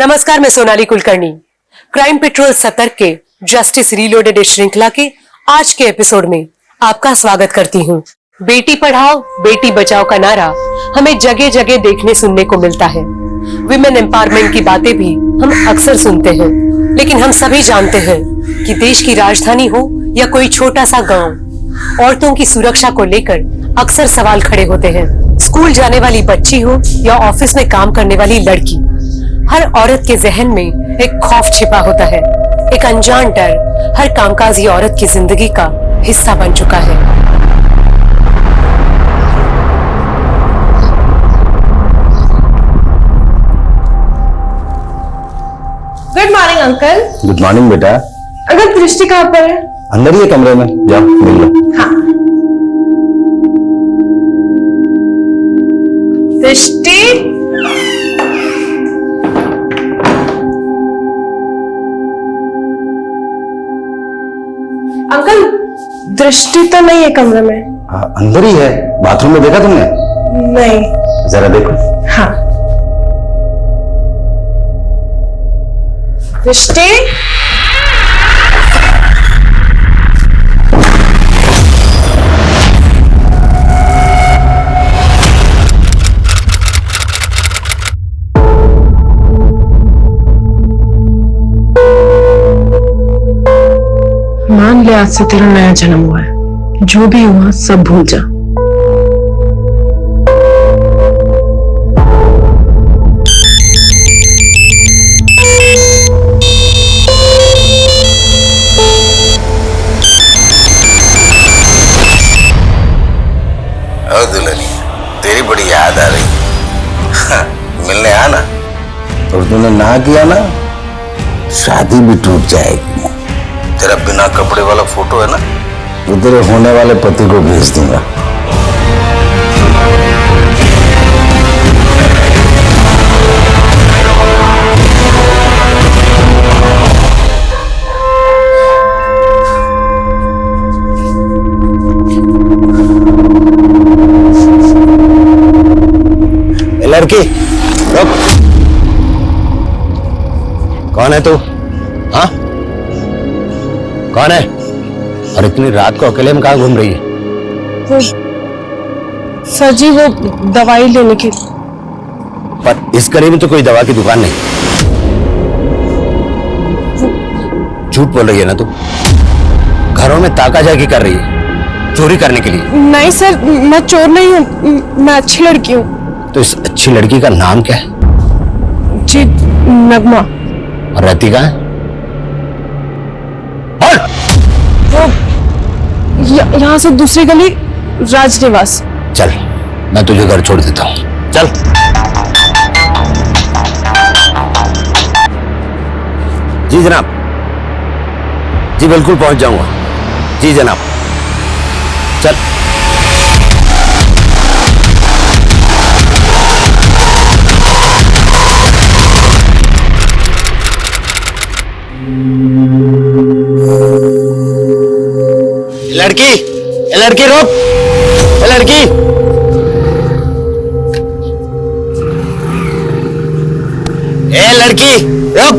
नमस्कार, मैं Sonali Kulkarni. Crime petrol सतर्क के जस्टिस रीलोडेड श्रृंखला के आज के एपिसोड में आपका स्वागत करती हूँ। बेटी पढ़ाओ बेटी बचाओ का नारा हमें जगह जगह देखने सुनने को मिलता है। विमेन एम्पावरमेंट की बातें भी हम अक्सर सुनते हैं, लेकिन हम सभी जानते हैं कि देश की राजधानी हो या कोई छोटा सा गांव, औरतों की सुरक्षा को लेकर अक्सर सवाल खड़े होते हैं। स्कूल जाने वाली बच्ची हो या ऑफिस में काम करने वाली लड़की, हर औरत के जहन में एक खौफ छिपा होता है। एक अनजान डर हर कामकाजी औरत की जिंदगी का हिस्सा बन चुका है। Good morning uncle. Good morning बेटा। अंकल दृष्टि कहाँ पर है? अंदर ही है कमरे में, जाओ मिल लो। हाँ। दृष्टि, अंकल दृष्टि तो नहीं है कमरे में। अंदर ही है। बाथरूम में देखा तुमने? नहीं। जरा देखो। हाँ। दृष्टि, मान ले आज से तेरा नया जन्म हुआ है। जो भी हुआ सब भूल जा। दुल्हनी, तेरी बड़ी याद आ रही। मिलने आना। और तूने ना किया ना, शादी भी टूट जाएगी। तेरा बिना कपड़े वाला फोटो है ना, तो तेरे होने वाले पति को भेज दूंगा। लड़की रुक। कौन है तू? हाँ, कौन है? और इतनी रात को अकेले में कहाँ घूम रही है? वो सर जी, वो दवाई लेने के। पर इस गली में तो कोई दवा की दुकान नहीं। झूठ बोल रही है ना तू? घरों में ताका झाकी कर रही है चोरी करने के लिए। नहीं सर, मैं चोर नहीं हूँ, मैं अच्छी लड़की हूँ। तो इस अच्छी लड़की का नाम क्या है? जी, नगमा। और रहती कहाँ है? वो यहाँ से दूसरी गली, राजनिवास। चल, मैं तुझे घर छोड़ देता हूँ। चल। जी जनाब। जी बिल्कुल पहुंच जाऊंगा। जी जनाब। चल। लड़की, लड़की रुक। लड़की, ए लड़की रुक।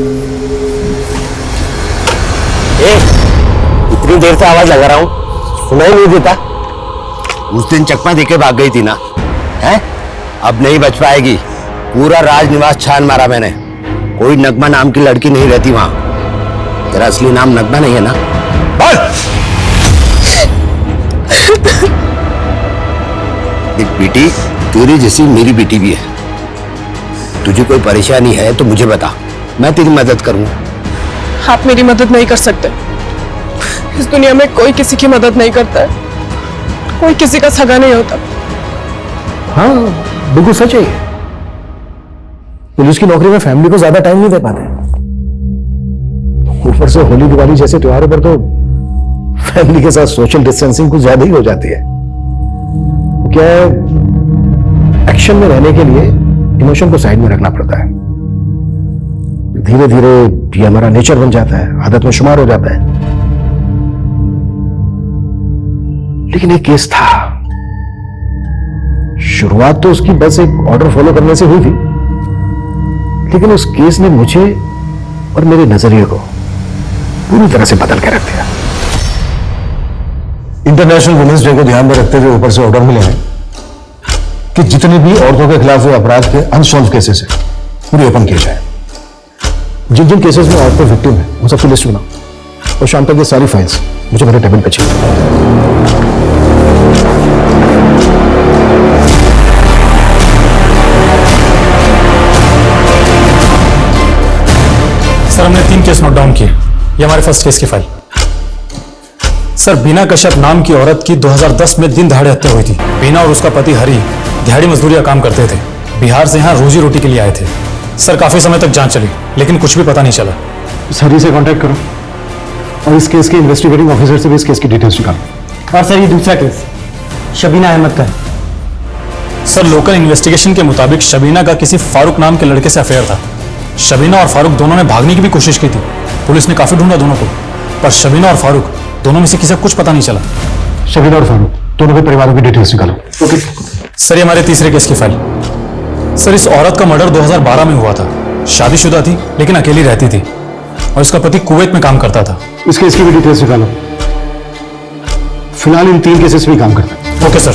इतनी देर से आवाज लगा रहा हूं, सुनाई नहीं देता? उस दिन चकमा देके भाग गई थी ना, है? अब नहीं बच पाएगी। पूरा राजनिवास छान मारा मैंने, कोई नगमा नाम की लड़की नहीं रहती वहां। तेरा असली नाम नगमा नहीं है ना? बोल। देख बेटी, तेरी जैसी मेरी बेटी भी है। तुझे कोई परेशानी है तो मुझे बता, मैं तेरी मदद करूंगा। आप मेरी मदद नहीं कर सकते। इस दुनिया में कोई किसी की मदद नहीं करता है, कोई किसी का सगा नहीं होता। हाँ बिल्कुल सच है ये। पुलिस की नौकरी में फैमिली को ज्यादा टाइम नहीं दे पाते। ऊपर से होली दिवाली जैसे त्योहारों पर तो फैमिली के साथ सोशल डिस्टेंसिंग कुछ ज्यादा ही हो जाती है। क्या है, एक्शन में रहने के लिए इमोशन को साइड में रखना पड़ता है। धीरे धीरे ये हमारा नेचर बन जाता है, आदत में शुमार हो जाता है। लेकिन एक केस था, शुरुआत तो उसकी बस एक ऑर्डर फॉलो करने से हुई थी, लेकिन उस केस ने मुझे और मेरे नजरिए को पूरी तरह से बदल के रख दिया। इंटरनेशनल वुमेन्स डे को ध्यान में रखते हुए ऊपर से ऑर्डर मिले हैं कि जितने भी औरतों के खिलाफ हुए अपराध के अनसॉल्व केसेस है पूरी ओपन किए जाए। जिन जिन केसेस में औरतें विक्टिम है उन सबकी लिस्ट बनाओ और शाम तक ये सारी फाइल्स मुझे मेरे टेबल पे चाहिए। सर हमने 3 केस नोट डाउन किए। ये हमारे फर्स्ट केस की फाइल। सर बीना कश्यप नाम की औरत की 2010 में दिन दहाड़े हत्या हुई थी। बीना और उसका पति हरी दिहाड़ी मजदूरी का काम करते थे। बिहार से यहाँ रोजी रोटी के लिए आए थे। सर काफी समय तक जांच चली लेकिन कुछ भी पता नहीं चला। हरी से कांटेक्ट करो और इस केस के इन्वेस्टिगेटिंग ऑफिसर से भी इस केस की डिटेल्स निकालो। और सर ये दूसरा केस शबीना अहमद का है। सर लोकल इन्वेस्टिगेशन के मुताबिक शबीना का किसी फारूक नाम के लड़के से अफेयर था। शबीना और फारूक दोनों ने भागने की भी कोशिश की थी। पुलिस ने काफी ढूंढा दोनों को, पर शबीना और फारूक दोनों में से किसी को कुछ पता नहीं चला। शबीना और फारूक दोनों के परिवारों की डिटेल्स निकालो। ओके सर ये हमारे तीसरे केस की फाइल। सर इस औरत का मर्डर 2012 में हुआ था। शादीशुदा थी लेकिन अकेली रहती थी और इसका पति कुवैत में काम करता था। इस केस की भी डिटेल्स निकालो। फिलहाल इन 3 केसेस में काम करते हैं। Okay sir.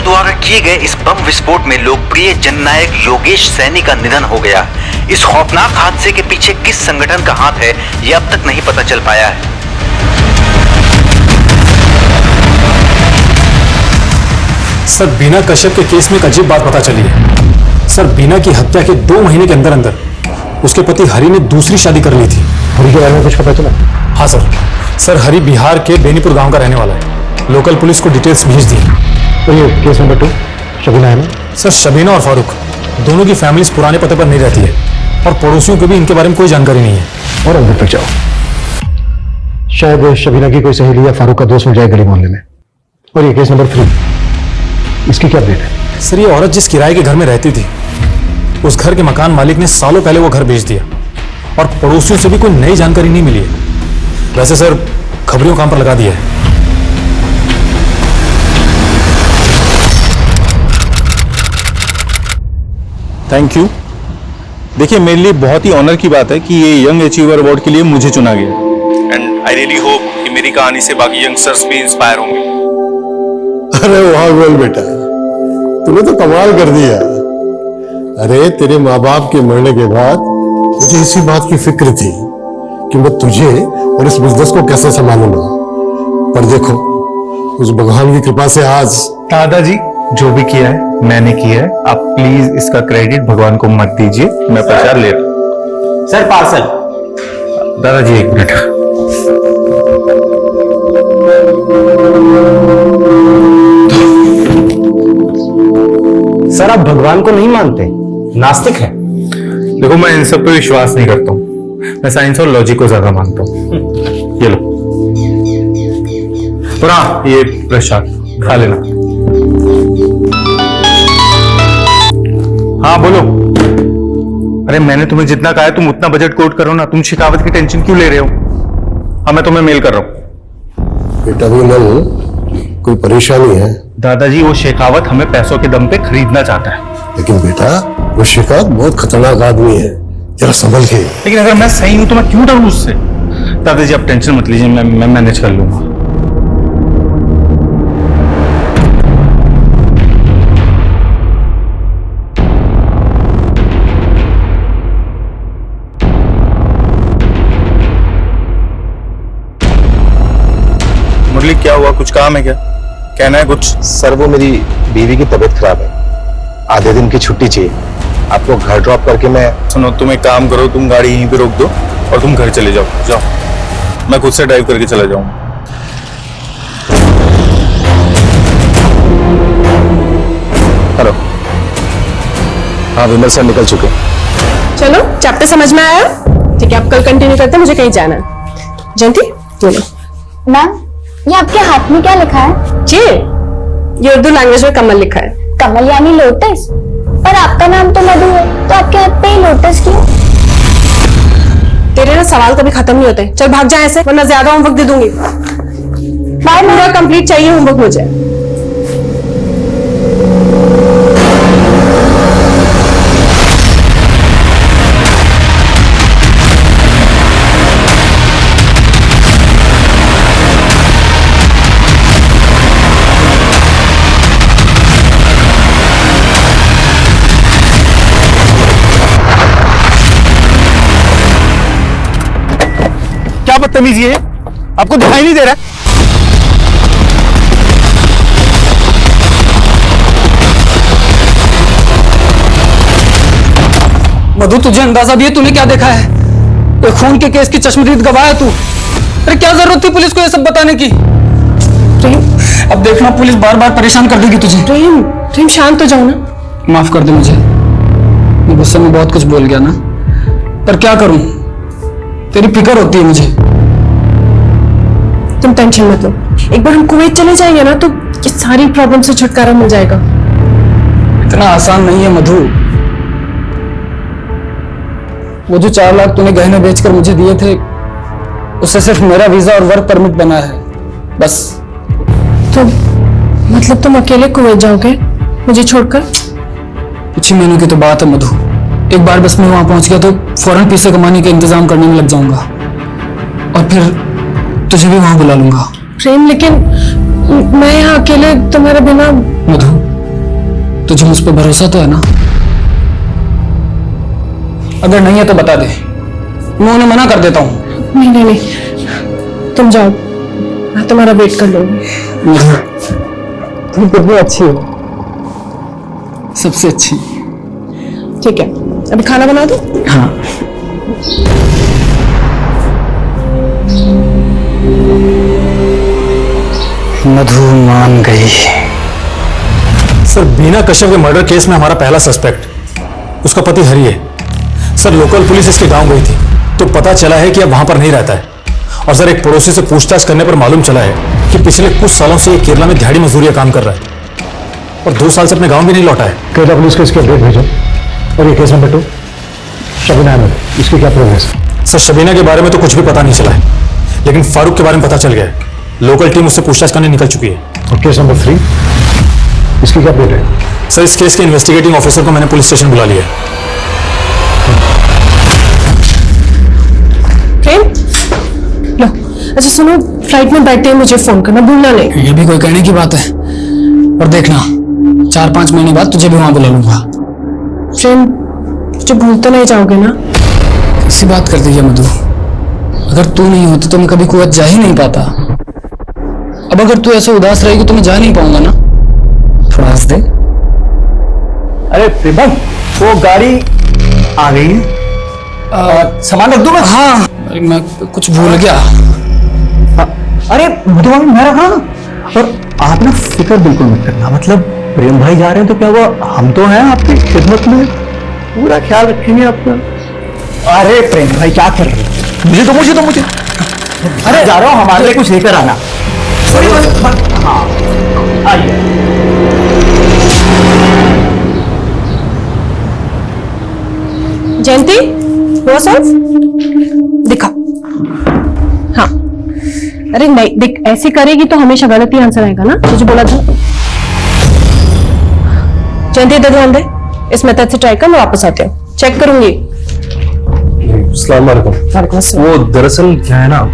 द्वारा किए गए इस बम विस्फोट में लोकप्रिय जननायक योगेश सैनी का निधन हो गया। इस खौफनाक हादसे के पीछे किस संगठन का हाथ है यह अब तक नहीं पता चल पाया है। सर बीना कश्यप के केस में एक अजीब बात पता चली है। सर बीना की हत्या के 2 महीने के अंदर अंदर उसके पति हरी ने दूसरी शादी कर ली थी। हरी के बारे में कुछ पता चला? हाँ सर हरी बिहार के बेनीपुर गांव का रहने वाला है। लोकल पुलिस को डिटेल्स भेज दी। तो ये केस नंबर 2 शबीना है ना? सर शबीना और फारूक दोनों की फैमिलीज पुराने पते पर नहीं रहती है और पड़ोसियों को भी इनके बारे में कोई जानकारी नहीं है। और अंदर तक जाओ, शायद शबीना की कोई सहेली या फारूक का दोस्त मिल जाए गली मोहल्ले में। और ये केस नंबर 3, इसकी क्या अपडेट है? सर ये औरत जिस किराए के घर में रहती थी उस घर के मकान मालिक ने सालों पहले वो घर बेच दिया और पड़ोसियों से भी कोई नई जानकारी नहीं मिली है। वैसे सर खबरियों काम पर लगा दिया है। Thank you. देखिए मेरे लिए बहुत ही ऑनर की बात है कि ये यंग अचीवर अवार्ड के लिए मुझे चुना गया एंड आई रियली होप कि मेरी कहानी से बाकी यंगस्टर्स भी इंस्पायर होंगे। अरे वाह गोल बेटा, तूने तो कमाल कर दिया। अरे तेरे माँ बाप के मरने के बाद मुझे इसी बात की फिक्र थी कि मैं तुझे और इस बिजनेस को कैसे संभालूंगा, पर देखो उस भगवान की कृपा से आज। दादाजी जो भी किया है मैंने किया है, आप प्लीज इसका क्रेडिट भगवान को मत दीजिए, मैं प्रचार ले रहा हूं। Sir parcel. दादाजी एक मिनट। सर आप भगवान को नहीं मानते, नास्तिक हैं। देखो मैं इन सब पे विश्वास नहीं करता हूँ, मैं साइंस और लॉजिक को ज्यादा मानता हूँ। ये लो, और हाँ ये प्रसाद खा लेना। हाँ बोलो। अरे मैंने तुम्हें जितना कहा है तुम उतना बजट कोट करो ना, तुम शिकावत की टेंशन क्यों ले रहे हो? हाँ मैं तुम्हें मेल कर रहा हूँ। बेटा विमल, कोई परेशानी है? दादाजी वो शेखावत हमें पैसों के दम पे खरीदना चाहता है। लेकिन बेटा वो शेखावत बहुत खतरनाक आदमी है, जरा संभल के। लेकिन अगर मैं सही हूं तो मैं क्यों डरूं उससे? दादाजी आप टेंशन मत लीजिए, मैं मैनेज कर लूंगा। कुछ काम है क्या? कहना है कुछ? सर वो मेरी बीवी की तबीयत खराब है, आधे दिन की छुट्टी चाहिए। आपको घर ड्रॉप करके मैं सुनो, तुम एक काम करो, तुम गाड़ी यहीं पे रोक दो और तुम घर चले जाओ। जाओ, मैं खुद से ड्राइव करके चला जाऊंगा। हेलो, हाँ विमल सर निकल चुके। चलो चैप्टर समझ में आया? ठीक है, आप कल कंटिन्यू करते हैं, मुझे कहीं जाना है। जयंती बोलो। मैम, ये आपके हाथ में क्या लिखा है? जी, ये उर्दू लैंग्वेज में कमल लिखा है। कमल यानी लोटस, पर आपका नाम तो मधु है, तो आपके हाथ पे ही लोटस क्यों? तेरे ना सवाल कभी खत्म नहीं होते। चल भाग जा ऐसे, वरना ज्यादा होमवर्क दे दूंगी। बाय पूरा कंप्लीट चाहिए होमवर्क मुझे। क्या बदतमीजी है? आपको दिखाई नहीं दे रहा? मधु, तुझे अंदाजा भी है तूने क्या देखा है? एक खून के केस की चश्मदीद गवाह है तू। अरे क्या जरूरत थी पुलिस को ये सब बताने की? प्रेम, अब देखना पुलिस बार बार परेशान कर देगी तुझे। प्रेम, प्रेम शांत हो जाओ ना। माफ कर दे मुझे, मैं गुस्से में बहुत कुछ बोल गया ना, पर क्या करूं, तेरी फिक्र होती है मुझे। तुम टेंशन मत लो, एक बार हम कुवैत चले जाएंगे ना तो ये सारी प्रॉब्लम से छुटकारा मिल जाएगा। इतना आसान नहीं है मधु। वो जो 4 लाख तूने गहने बेचकर मुझे दिए थे, उससे सिर्फ मेरा वीजा और वर्क परमिट बना है, बस। तो मतलब तुम अकेले कुवैत जाओगे मुझे छोड़कर? कुछ ही महीनों की तो बात है मधु। एक बार बस मैं वहां पहुंच गया तो फौरन पैसे कमाने के इंतजाम करने में लग जाऊंगा और फिर तुझे भी वहां बुला लूंगा। प्रेम, लेकिन मैं यहाँ अकेले तुम्हारे बिना। मधु, तुझे मुझ पर भरोसा तो है ना? अगर नहीं है तो बता दे, मैं उन्हें मना कर देता हूँ। नहीं नहीं नहीं, तुम जाओ, मैं तुम्हारा वेट कर लूंगी। मधु, तुम कितनी अच्छी हो, सबसे अच्छी। ठीक है, अभी खाना बना दो। हाँ। मधु मान गई। सर, बीना कश्यप के मर्डर केस में हमारा पहला सस्पेक्ट उसका पति हरि है। सर, लोकल पुलिस इसके गांव गई थी तो पता चला है कि अब वहां पर नहीं रहता है। और सर, एक पड़ोसी से पूछताछ करने पर मालूम चला है कि पिछले कुछ सालों से ये केरला में दिहाड़ी मजदूरी का काम कर रहा है और 2 साल से अपने गांव भी नहीं लौटा है। केरला पुलिस को इसकी अपडेट भेजो। और ये केस नंबर 2, शबीना अहमद, इसकी क्या प्रोग्रेस? सर, शबीना के बारे में तो कुछ भी पता नहीं चला है, लेकिन फारूक के बारे में पता चल गया है। लोकल टीम उससे पूछताछ करने निकल चुकी है। और केस नंबर 3, इसकी क्या अपडेट है? सर, इस केस के इन्वेस्टिगेटिंग ऑफिसर को मैंने पुलिस स्टेशन बुला लिया है। प्रेम, लो, अच्छा सुनो, फ्लाइट में बैठते हैं मुझे फोन करना भूलना नहीं। ये भी कोई कहने की बात है? और देखना 4-5 महीने बाद तुझे भी वहां बुला लूंगा। प्रेम, मुझे भूल तो नहीं जाओगे ना? ऐसी बात कर दी है मधु, अगर तू नहीं होती तो मैं कभी कुवैत जा ही नहीं पाता। अब अगर तू ऐसे उदास रहेगी तो मैं जा नहीं पाऊंगा ना। थोड़ा हंस दे। अरे प्रिभम, वो गाड़ी आ गई है। सामान रख दूं मैं? हाँ, अरे मैं कुछ भूल गया। अरे मधु भाई, मैं रख रहा हूं। और आप ना फिक्र बिल्कुल मत करना, मतलब प्रेम भाई जा रहे हैं तो क्या हुआ, हम तो हैं आपकी खिदमत में, पूरा ख्याल रखेंगे आपका। अरे प्रेम भाई क्या कर रहे हो? मुझे अरे जा रहा हूँ, हमारे लिए कुछ लेकर आना। हाँ आइए। जयंती, वो सर दिखा। हाँ, अरे नहीं देख, ऐसे करेगी तो हमेशा गलत ही आंसर आएगा ना, तुझे बोला था। जयंती इधर ध्यान दे, इस मेथड से ट्राई कर, मैं वापस आती हूँ, चेक करूंगी। अस्सलाम वालेकुम। वो दरअसल क्या है ना,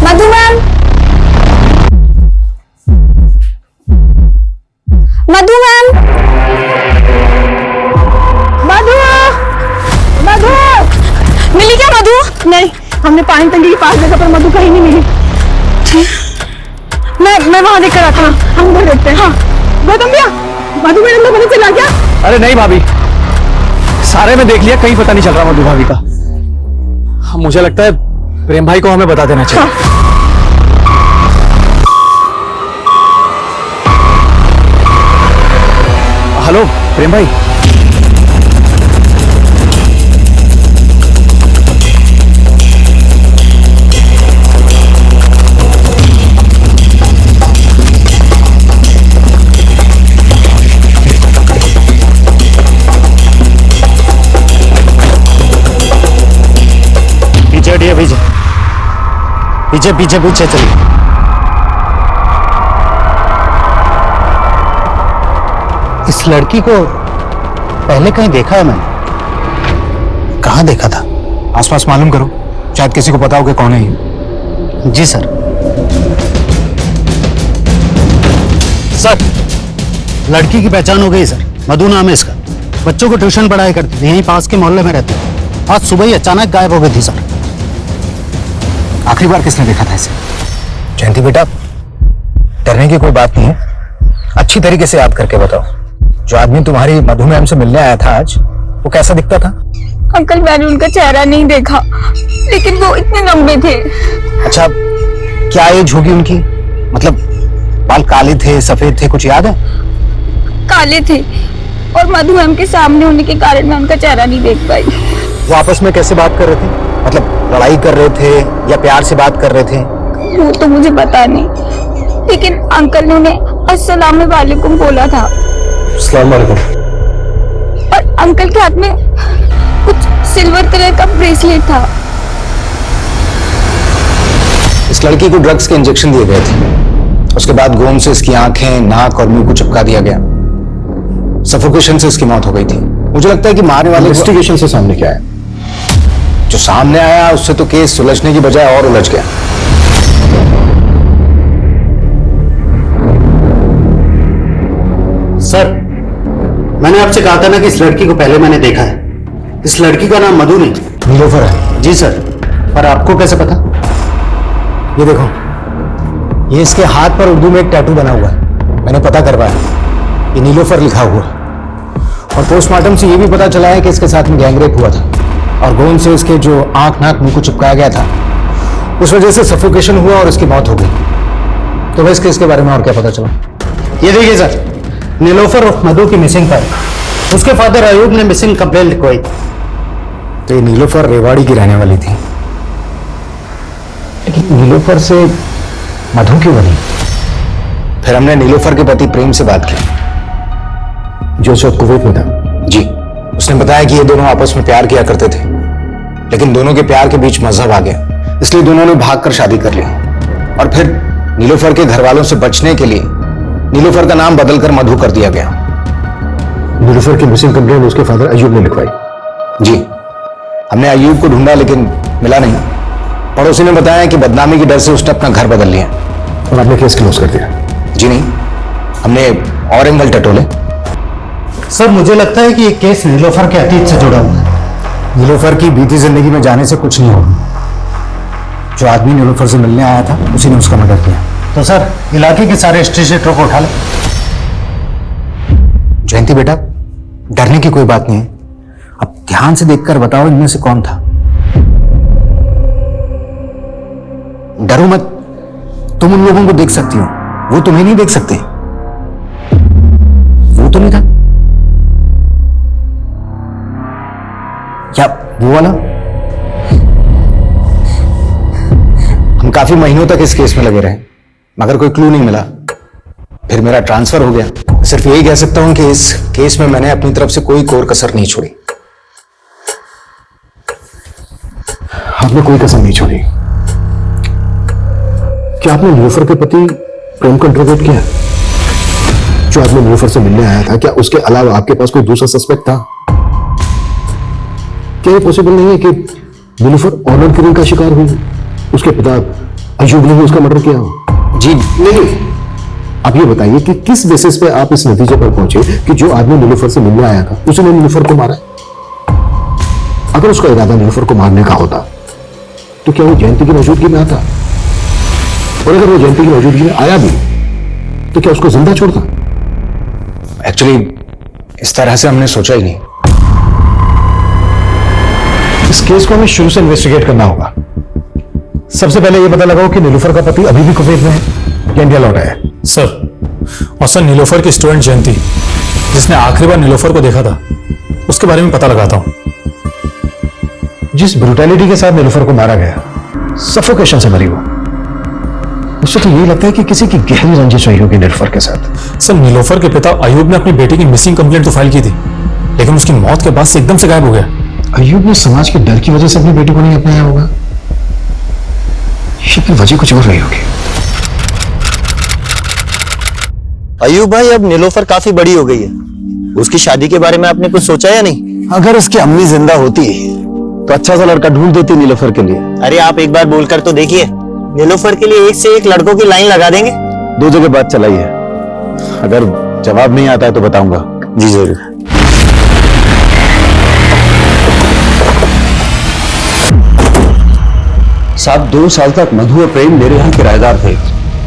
मधु मैम, मधु मैम, हमने पानी टंकी के पास देखा पर मधु कहीं नहीं मिली। मैं वहां देख कर आता हूँ, हम उधर देखते हैं। हाँ गौतम भैया, मधु मैडम को पता चला क्या? अरे नहीं भाभी, सारे में देख लिया, कहीं पता नहीं चल रहा मधु भाभी का। मुझे लगता है प्रेम भाई को हमें बता देना चाहिए। हाँ। हेलो प्रेम भाई, पीछे हटिए, पीछे पीछे पीछे चलिए। इस लड़की को पहले कहीं देखा है मैंने। कहाँ देखा था? आसपास मालूम करो, शायद किसी को पता हो कि कौन है ये। जी सर। सर, लड़की की पहचान हो गई सर, मधु नाम है इसका। बच्चों को ट्यूशन पढ़ाया करती थी, यहीं पास के मोहल्ले में रहती है। आज सुबह ही अचानक गायब हो गई थी सर। आखिरी बार किसने देखा था इसे? जयंती बेटा, डरने की कोई बात नहीं है, अच्छी तरीके से याद करके बताओ, जो आदमी तुम्हारी मधु मैम से मिलने आया था आज, वो कैसा दिखता था? अंकल मैंने उनका चेहरा नहीं देखा, लेकिन वो इतने लंबे थे। अच्छा, क्या एज होगी उनकी? मतलब बाल काले थे, सफेद थे, कुछ याद है? काले थे और मधु मैम के सामने होने के कारण मैं उनका चेहरा नहीं देख पाई। वो आपस में कैसे बात कर रहे थे? मतलब लड़ाई कर रहे थे या प्यार से बात कर रहे थे? वो तो मुझे पता नहीं, लेकिन अंकल ने उन्हें अस्सलाम वालेकुम बोला था। अस्सलाम वालेकुम। और अंकल के हाथ में कुछ सिल्वर कलर का ब्रेसलेट था। इस लड़की को ड्रग्स के इंजेक्शन दिए गए थे, उसके बाद गोंद से इसकी आंखें, नाक और मुंह को चिपका दिया गया। सफोकेशन से इसकी मौत हो गई थी। मुझे लगता है कि मारने वाले इन्वेस्टिगेशन से सामने क्या है? जो सामने आया उससे तो केस सुलझने की बजाय और उलझ गया। सर, मैंने आपसे कहा था ना कि इस लड़की को पहले मैंने देखा है। इस लड़की का नाम मधु नहीं, नीलोफर है। जी सर। पर आपको कैसे पता? ये देखो, ये इसके हाथ पर उर्दू में एक टैटू बना हुआ है, मैंने पता करवाया, ये नीलोफर लिखा हुआ है। और पोस्टमार्टम से ये भी पता चला है कि इसके साथ में गैंगरेप हुआ था और गोंद से इसके जो आंख, नाक, मुंह को चिपकाया गया था, उस वजह से सफोकेशन हुआ और इसकी मौत हो गई। तो बस केस के बारे में और क्या पता चला? ये देखिए सर, नीलोफर और मधु की मिसिंग फाइल, उसके फादर अयूब ने मिसिंग कंप्लेंट लिखवाई। तो ये नीलोफर रेवाड़ी की रहने वाली थी, लेकिन नीलोफर से मधु क्यों बनी? फिर हमने नीलोफर के पति प्रेम से बात की, जो उस वक्त कुवैत में था। जी, उसने बताया कि ये दोनों आपस में प्यार किया करते थे, लेकिन दोनों के प्यार के बीच मजहब आ गया, इसलिए दोनों ने भागकर शादी कर ली। और फिर नीलोफर के घर वालों से बचने के लिए नीलोफर का नाम बदलकर मधु कर दिया गया। नीलोफर की मिसिंग कंप्लेंट उसके फादर अयूब ने लिखवाई। जी, हमने अयूब को ढूंढा लेकिन मिला नहीं। पड़ोसी ने बताया कि बदनामी के डर से उसने अपना घर बदल लिया। और आपने केस क्लोज कर दिया? जी नहीं, हमने और एंगल टटोले। सर, मुझे लगता है कि ये केस नीलोफर के अतीत से जुड़ा हुआ है। नीलोफर की बीती जिंदगी में जाने से कुछ नहीं होगा। जो आदमी नीलोफर से मिलने आया था, उसी ने उसका मर्डर किया। तो सर, इलाके के सारे स्ट्रीट को उठा ले। जयंती बेटा, डरने की कोई बात नहीं है, अब ध्यान से देखकर बताओ इनमें से कौन था। डरो मत, तुम उन लोगों को देख सकती हो, वो तुम्हें नहीं देख सकते। वो तो नहीं था, क्या वो वाला? हम काफी महीनों तक इस केस में लगे रहे, मगर कोई क्लू नहीं मिला। फिर मेरा ट्रांसफर हो गया। सिर्फ यही कह सकता हूं कि इस केस में मैंने अपनी तरफ से कोई कोर कसर नहीं छोड़ी। आपने कोई कसर नहीं छोड़ी? क्या आपने नीलोफर के पति प्रेम को इंटरोगेट किया? जो आदमी नीलोफर से मिलने आया था, क्या उसके अलावा आपके पास कोई दूसरा सस्पेक्ट था? क्या ये पॉसिबल नहीं है कि नीलोफर ऑनर किलिंग का शिकार हुई, उसके पिता अयूब ने भी उसका मर्डर किया हो? जी नहीं, अब ये बताइए कि किस बेसिस पे आप इस नतीजे पर पहुंचे कि जो आदमी नीलोफर से मिलने आया था, उसने नीलोफर को मारा है? अगर उसका इरादा नीलोफर को मारने का होता तो क्या वो जयंती की मौजूदगी में आता? और अगर वो जयंती की मौजूदगी में आया भी तो क्या उसको जिंदा छोड़ता? एक्चुअली इस तरह से हमने सोचा ही नहीं। इस केस को हमें शुरू से इन्वेस्टिगेट करना होगा। सबसे पहले यह पता लगाओ कि नीलूफर का पति अभी भी कुवैत में है या इंडिया लौट आया है। सर, और सर नीलोफर की स्टूडेंट जयंती, जिसने आखिरी बार नीलोफर को देखा था, उसके बारे में पता लगाता हूं। जिस ब्रुटैलिटी के साथ नीलूफर को मारा गया, सफोकेशन से मरी वो, मुझे तो यही लगता है कि किसी की गहरी रंजिश हुई होगी नीलूफर के साथ। सर, नीलोफर के पिता अयूब ने अपनी बेटी की मिसिंग कंप्लेंट तो फाइल की थी, लेकिन उसकी मौत के बाद से एकदम से गायब हो गया। अयूब ने समाज के डर की वजह से अपनी बेटी को नहीं अपनाया होगा, या फिर वजह कुछ और रही होगी। अयूब भाई, अब नीलोफर काफी बड़ी हो गई है, उसकी शादी के बारे में आपने कुछ सोचा या नहीं? अगर उसकी अम्मी जिंदा होती तो अच्छा सा लड़का ढूंढ देती नीलोफर के लिए। अरे आप एक बार बोलकर तो देखिए, नीलोफर के लिए एक से एक लड़कों की लाइन लगा देंगे। 2 जगह बात चलाई है, अगर जवाब नहीं आता है तो बताऊंगा। जी जरूर। साहब, 2 साल तक मधु और प्रेम मेरे यहाँ किराएदार थे।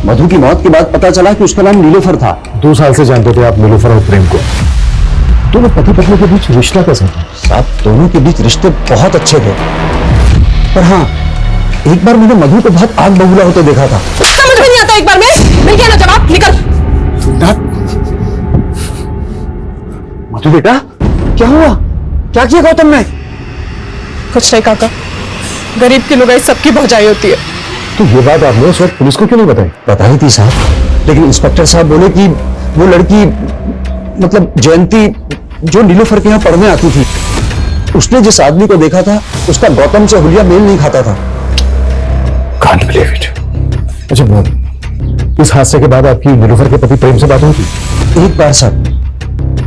मधु की मौत के बाद पता चला कि उसका नाम नीलोफर था। 2 साल से जानते थे आप नीलूफर और प्रेम को? दोनों पति पत्नी के बीच रिश्ता कैसा था? साहब, दोनों के बीच रिश्ते बहुत अच्छे थे, पर हाँ, एक बार मैंने मधु को बहुत आग बबूला होते देखा था। समझ में नहीं आता, एक बार में मिल गया ना जवाब, निकल। मधु बेटा, क्या हुआ? क्या किया गौतम ने? कुछ नहीं काका, गरीब की लुगाई सबकी भौजाई होती है। तो ये बात आपने उस वक्त पुलिस को क्यों नहीं बताई? बताई थी साहब, लेकिन इंस्पेक्टर साहब बोले कि वो लड़की, मतलब जयंती, जो नीलोफर के यहाँ पढ़ने आती थी, उसने जिस आदमी को देखा था उसका गौतम से हुलिया मेल नहीं खाता था। Can't believe it. अच्छा बोल, इस हादसे के बाद आपकी नीलूफर के पति प्रेम से बात हुई थी? एक बार सर,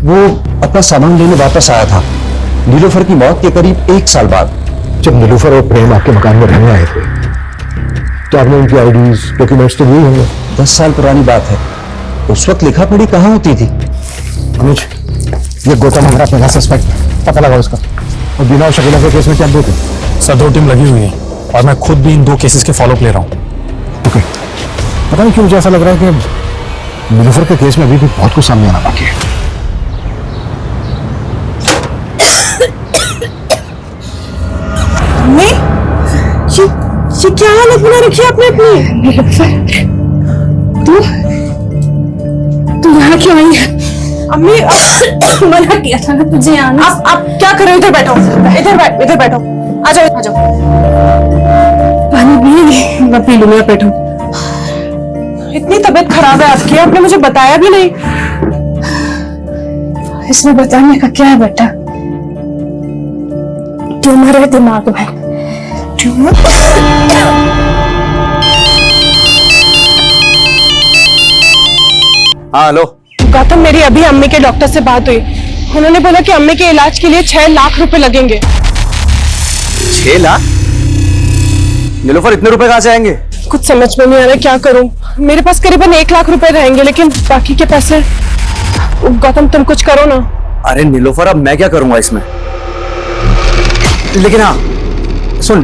वो अपना सामान लेने वापस आया था, नीलोफर की मौत के करीब 1 साल बाद। जब नीलूफर और प्रेम आपके मकान में रहने आए थे तो आपने उनकी आईडीज, डॉक्यूमेंट्स तो लिए होंगे? 10 साल पुरानी बात है, उस वक्त लिखा पढ़ी कहाँ होती थी। अनुज, ये गौतम हमारा पहला सस्पेक्ट, पता लगा उसका। और बिना और शकीला के केस में क्या अपडेट है? सर, 2 टीम लगी हुई है और मैं खुद भी इन 2 केसेस के फॉलोअप ले रहा हूँ। ओके, पता नहीं क्यों मुझे ऐसा लग रहा है कि नीलूफर के केस में अभी भी बहुत कुछ सामने आना बाकी है। ये क्या हालत बना रखी है आपने अपनी? तू यहाँ क्यों आई है? अम्मी, मना किया था ना तुझे आना। आप क्या कर रहे हो? इधर बैठो, इधर बैठो, आ जाओ। पानी पिए? मैं पी लूंगी, आप बैठो। इतनी तबीयत खराब है आपकी, आपने मुझे बताया भी नहीं। इसमें बताने का क्या है बेटा? ट्यूमर है दिमाग में, ट्यूमर। हाँ हेलो गौतम, मेरी अभी अम्मी के डॉक्टर से बात हुई। उन्होंने बोला कि अम्मी के इलाज के लिए 6 लाख रुपए लगेंगे। 6 लाख? नीलोफर, इतने रुपए कहाँ से आएंगे? कुछ समझ में नहीं आ रहा क्या करूं। मेरे पास करीबन 1 लाख रुपए रहेंगे, लेकिन बाकी के पैसे। गौतम, तुम कुछ करो ना। अरे नीलोफर, अब मैं क्या करूंगा इसमें? लेकिन हाँ सुन,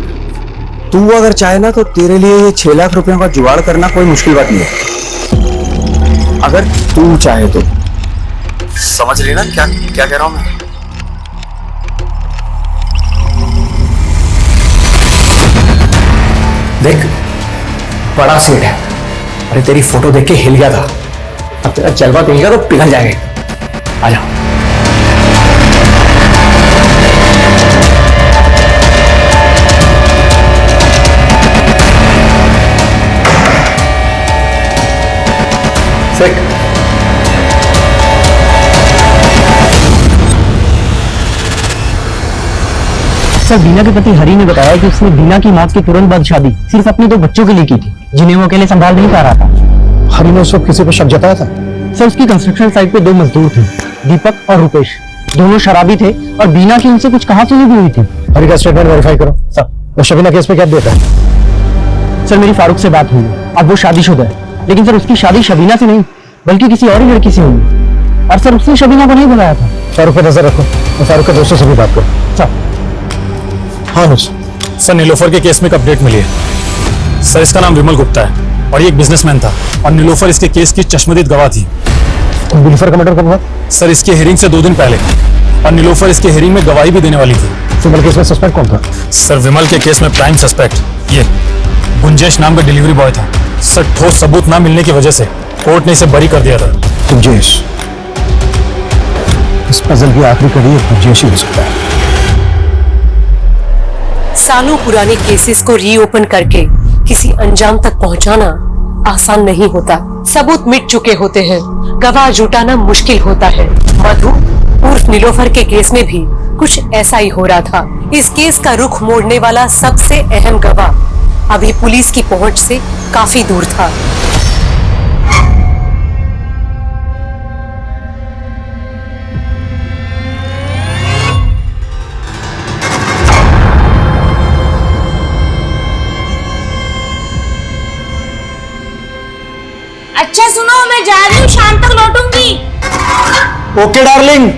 तू अगर चाहे ना तो तेरे लिए ये 6 लाख रुपयों का जुगाड़ करना कोई मुश्किल बात नहीं है, अगर तू चाहे तो। समझ रही ना क्या क्या कह रहा हूं मैं? देख, बड़ा सीट है। अरे तेरी फोटो देख के हिल गया था, अब तेरा जलवा देगा तो पिघल जाएगा। आ जाओ। सर, बीना के पति हरी ने बताया कि उसने बीना की मौत के तुरंत बाद शादी सिर्फ अपने 2 बच्चों के लिए की थी, जिन्हें वो अकेले संभाल नहीं पा रहा था। हरी ने उस वक्त किसी पर शक जताया था? सर, उसकी कंस्ट्रक्शन साइट पे 2 मजदूर थे, दीपक और रुपेश। दोनों शराबी थे और बीना की उनसे कुछ कहासुनी भी हुई थी। हरी का स्टेटमेंट वेरीफाई करो सर। और शबीना केस पे क्या देता है? सर, मेरी फारूक से बात हुई है, अब वो शादीशुदा है, लेकिन सर उसकी शादी शबीना से नहीं बल्कि किसी और ही लड़की से हुई, और सर उसने शबीना को नहीं बुलाया था। फारूक पे नजर रखो और फारूक के दोस्तों से भी बात करो। सर। हाँ सर नीलोफर के केस में एक अपडेट मिली है। सर इसका नाम विमल गुप्ता है और ये एक बिजनेसमैन था और नीलोफर इसके केस की चश्मदीद गवाह थी। नीलोफर का मर्डर कब हुआ? सर इसके हेयरिंग से 2 दिन पहले और नीलोफर इसके हेयरिंग में गवाही भी देने वाली थी। विमल केस में सस्पेक्ट कौन था? सर विमल के केस में प्राइम सस्पेक्ट ये गुंजेश नाम का डिलीवरी बॉय था। सर ठोस सबूत ना मिलने की वजह से कोर्ट ने इसे बरी कर दिया था। गुंजेश, इस पजल की आखिरी कड़ी गुंजेश ही हो सकता है। सालों पुराने केसेस को रीओपन करके किसी अंजाम तक पहुंचाना आसान नहीं होता। सबूत मिट चुके होते हैं, गवाह जुटाना मुश्किल होता है। मधु उर्फ नीलोफर के केस में भी कुछ ऐसा ही हो रहा था। इस केस का रुख मोड़ने वाला सबसे अहम गवाह अभी पुलिस की पहुंच से काफी दूर था। अच्छा सुनो, मैं जा रही हूँ, शाम तक लौटूंगी। Okay darling.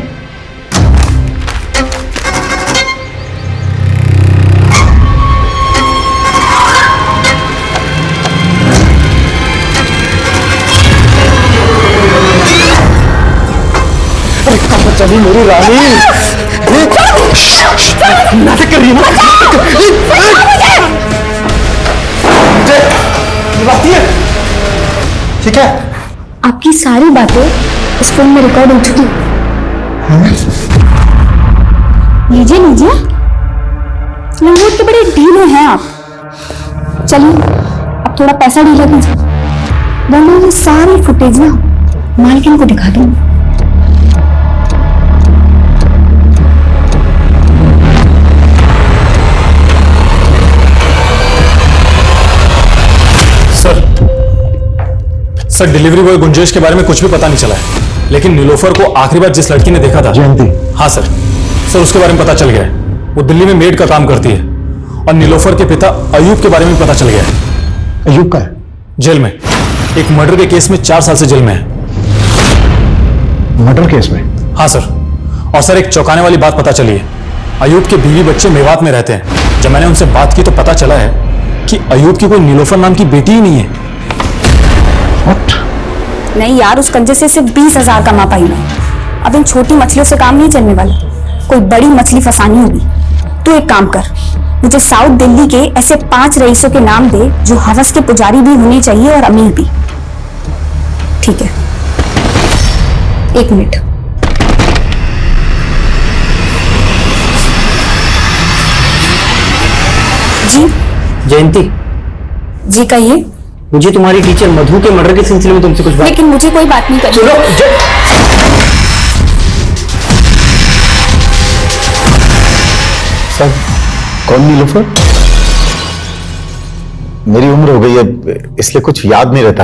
अरे कहाँ चली मेरी रानी? नाटक कर रही है ना? ठीक है। आपकी सारी बातें इस फोन में रिकॉर्ड हो चुकी है। लीजिए लीजिए, लंगोट के बड़े ढीले हैं आप। चलिए अब थोड़ा पैसा ढीला कीजिए, वरना ये सारी फुटेज ना मालकिन को दिखा दूंगी। सर डिलीवरी बॉय गुंजेश के बारे में कुछ भी पता नहीं चला है, लेकिन नीलोफर को आखिरी बार जिस लड़की ने देखा था जयंती। हाँ सर उसके बारे में पता चल गया है। वो दिल्ली में मेड का काम करती है और नीलोफर के पिता अयूब के बारे में पता चल गया है। अयूब का है? जेल में, एक मर्डर के केस में 4 साल से जेल में है। मर्डर केस में? हाँ सर। और सर एक चौंकाने वाली बात पता चली है, अयूब के बीवी बच्चे मेवात में रहते हैं। जब मैंने उनसे बात की तो पता चला है कि अयूब की कोई नीलोफर नाम की बेटी ही नहीं है। नहीं यार, उस कंजे से सिर्फ 20,000 कमा पाई मैं। अब इन छोटी मछलियों से काम नहीं चलने वाला, कोई बड़ी मछली फंसानी होगी। तू एक काम कर, मुझे साउथ दिल्ली के ऐसे 5 रईसों के नाम दे जो हवस के पुजारी भी होने चाहिए और अमीर भी। ठीक है, 1 मिनट। जी जयंती जी कहिए। मुझे तुम्हारी टीचर मधु के मर्डर के सिलसिले में तुमसे कुछ बात। लेकिन मुझे कोई बात नहीं करनी। सर कौन नीलोफर? मेरी उम्र हो गई है, इसलिए कुछ याद नहीं रहता।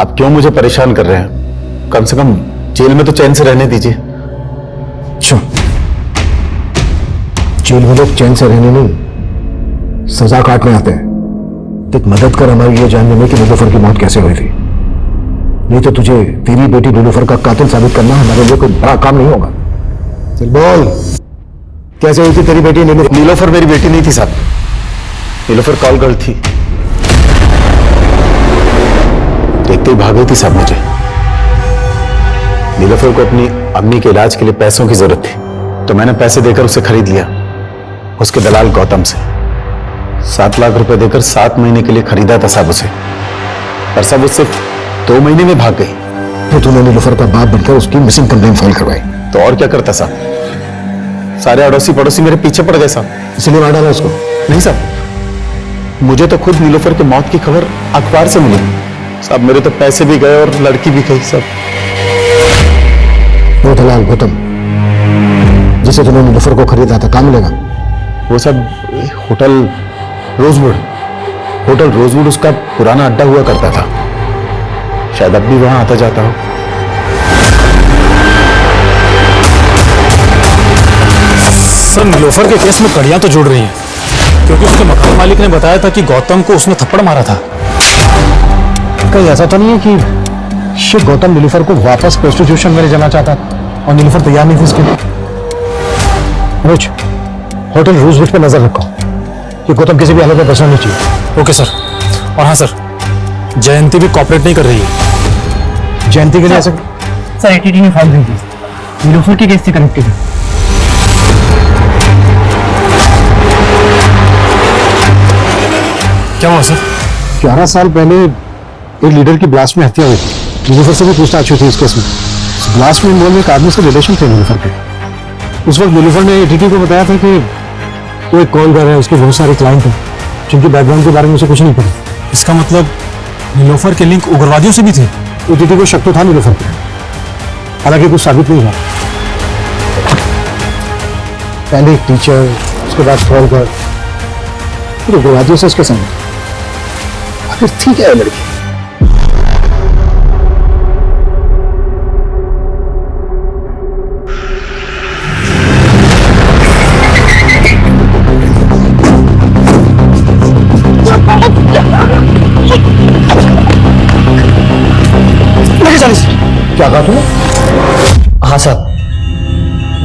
आप क्यों मुझे परेशान कर रहे हैं? कम से कम जेल में तो चैन से रहने दीजिए। अच्छा, जेल में लोग चैन से रहने नहीं, सजा काटने आते हैं। एक मदद कर हमारी ये जानने में कि नीलोफर की मौत कैसे हुई थी। नहीं तो तुझे तेरी बेटी नीलोफर का कातिल साबित करना हमारे लिए कोई बड़ा काम नहीं होगा। चल बोल, कैसे हुई थी तेरी बेटी नीलोफर? नीलोफर मेरी बेटी नहीं थी साहब, नीलोफर कॉल गर्ल थी। देखते ही भाग गई थी साहब मुझे। नीलोफर को अपनी अम्मी के इलाज के लिए पैसों की जरूरत थी, तो मैंने पैसे देकर उसे खरीद लिया उसके दलाल गौतम से। 7 लाख रुपए देकर 7 महीने के लिए खरीदा था साहब उसे, पर सब वो सिर्फ 2 महीने में भाग गई। तो तूने नीलोफर का बाप बनकर उसकी मिसिंग कंप्लेंट फाइल करवाई? तो और क्या करता साहब, सारे अड़ोसी पड़ोसी मेरे पीछे पड़ गए साहब। इसलिए मार डाला उसको? नहीं साहब, मुझे तो खुद नीलोफर की मौत की खबर अखबार से मिली साहब। मेरे तो पैसे भी गए और लड़की भी गई साहब। वो दलाल गौतम जिसे तूने नीलोफर को खरीदा था, कहाँ मिलेगा? वो सब होटल रोजवुड उसका पुराना अड्डा हुआ करता था, शायद अब भी वहां आता जाता हो। सर नीलोफर के केस में कड़ियां तो जुड़ रही हैं, क्योंकि उसके मकान मालिक ने बताया था कि गौतम को उसने थप्पड़ मारा था। कहीं ऐसा तो नहीं है कि शिव गौतम नीलोफर को वापस प्रोस्टिट्यूशन में ले जाना चाहता था और नीलोफर तैयार नहीं थी इसके लिए? रोज होटल रूजवेल्ट पे नजर रखो कि गौतम किसी भी हालत में बचना नहीं चाहिए। Okay sir. और हाँ सर, जयंती भी कॉपरेट नहीं कर रही है। जयंती के लिए ऐसे सर एटीटी में फाइल भेज दी, नीलोफर के केस से कनेक्टेड है। क्या हुआ सर? 11 साल पहले एक लीडर की ब्लास्ट में हत्या हुई थी। नीलोफर से भी पूछताछ हुई थी इस केस में। इस ब्लास्ट में इन्वॉल्व एक आदमी से रिलेशन थे नीलोफर के। उस वक्त नीलोफर ने एटीटी को बताया था कि वो एक कॉल कर रहा है, उसके बहुत सारे क्लाइंट हैं जिनके बैकग्राउंड के बारे में उसे कुछ नहीं पता। इसका मतलब नीलोफर के लिंक उग्रवादियों से भी थे। एटीटी को शक तो था नीलोफर पे, हालांकि कुछ साबित नहीं हुआ। पहले एक टीचर, उसके बाद कॉल कर, फिर उग्रवादियों से उसके संग। आखिर थी क्या है लड़की? क्या कहा तूने? हाँ साहब,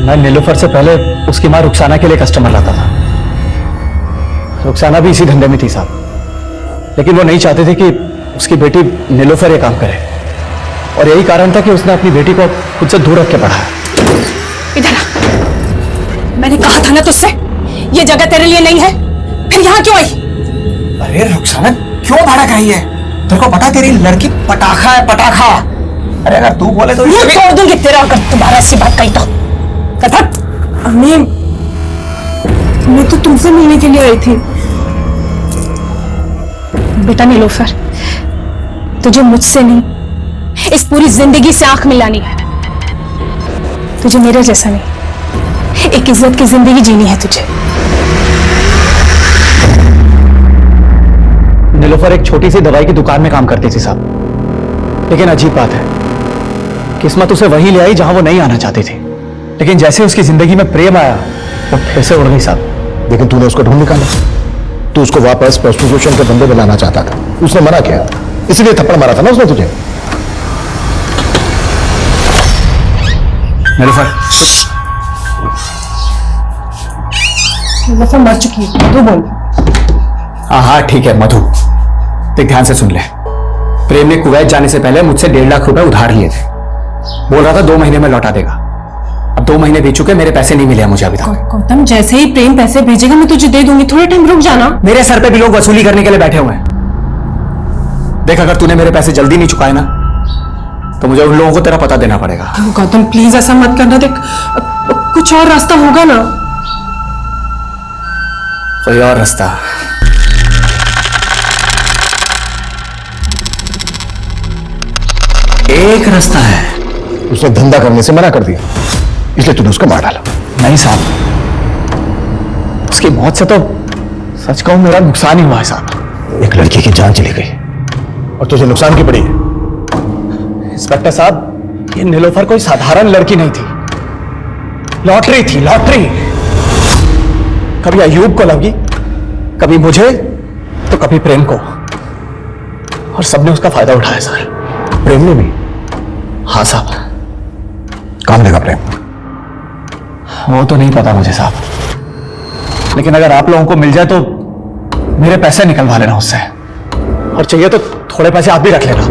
मैं नीलोफर से पहले उसकी मां रुखसाना के लिए कस्टमर लाता था। रुखसाना भी इसी धंधे में थी साहब, लेकिन वो नहीं चाहते थे कि उसकी बेटी नीलोफर ये काम करे, और यही कारण था कि उसने अपनी बेटी को खुद से दूर रख के पढ़ाया। इधर आ। मैंने कहा था ना तुझसे, ये जगह तेरे लिए नहीं है, फिर यहाँ क्यों आई? अरे रुखसाना क्यों भड़क रही है? तेरे को पता तेरी लड़की पटाखा है, पटाखा। अरे अगर तू बोले तो मुंह तोड़ दूंगी तेरा, अगर तुम्हारा ऐसी बात कही तो। मैं तो तुमसे मिलने के लिए आई थी। बेटा नीलोफर, तुझे मुझसे नहीं, इस पूरी जिंदगी से आंख मिलानी है। तुझे मेरे जैसा नहीं, एक इज्जत की जिंदगी जीनी है तुझे। नीलोफर एक छोटी सी दवाई की दुकान में काम करती थी साहब, लेकिन अजीब बात है, किस्मत उसे वहीं ले आई जहां वो नहीं आना चाहती थी। लेकिन जैसे उसकी जिंदगी में प्रेम आया, वो फिर से उड़ गई साहब। लेकिन तूने उसको ढूंढ निकाला। तू उसको वापस प्रोस्टिट्यूशन के बंदे में लाना चाहता था, उसने मना किया, इसीलिए थप्पड़ मारा था ना उसने तुझे। नीलोफर मर चुकी है, तू बोल। हाँ हाँ ठीक है मधु, देख ध्यान से सुन ले। प्रेम ने कुवैत जाने से पहले मुझसे 1.5 लाख रुपए उधार लिए थे। बोल रहा था 2 महीने में लौटा देगा। अब 2 महीने बीत चुके, मेरे पैसे नहीं मिले हैं मुझे अभी तक। गौतम, जैसे ही प्रेम पैसे भेजेगा मैं तुझे दे दूंगी, थोड़े टाइम रुक जाना। मेरे सर पे भी लोग वसूली करने के लिए बैठे हुए हैं। देख, अगर तूने मेरे पैसे जल्दी नहीं चुकाए ना, तो मुझे उन लोगों को तेरा पता देना पड़ेगा। गौतम प्लीज ऐसा मत करना, देख कुछ और रास्ता होगा ना। कोई और रास्ता? एक रास्ता है। उसने धंधा करने से मना कर दिया, इसलिए तूने उसको मार डाला। नहीं साहब, उसकी मौत से तो सच कहूं मेरा नुकसान ही हुआ है साहब। एक लड़की की जान चली गई और तुझे नुकसान की पड़ी है। इंस्पेक्टर साहब, ये नीलोफर कोई साधारण लड़की नहीं थी, लॉटरी थी, लॉटरी। कभी अयूब को लगी, कभी मुझे, तो कभी प्रेम को, और सबने उसका फायदा उठाया सर। प्रेम ने भी? हाँ साहब। काम देगा प्रेम? वो तो नहीं पता मुझे साहब, लेकिन अगर आप लोगों को मिल जाए तो मेरे पैसे निकलवा लेना उससे, और चाहिए तो थोड़े पैसे आप भी रख लेना।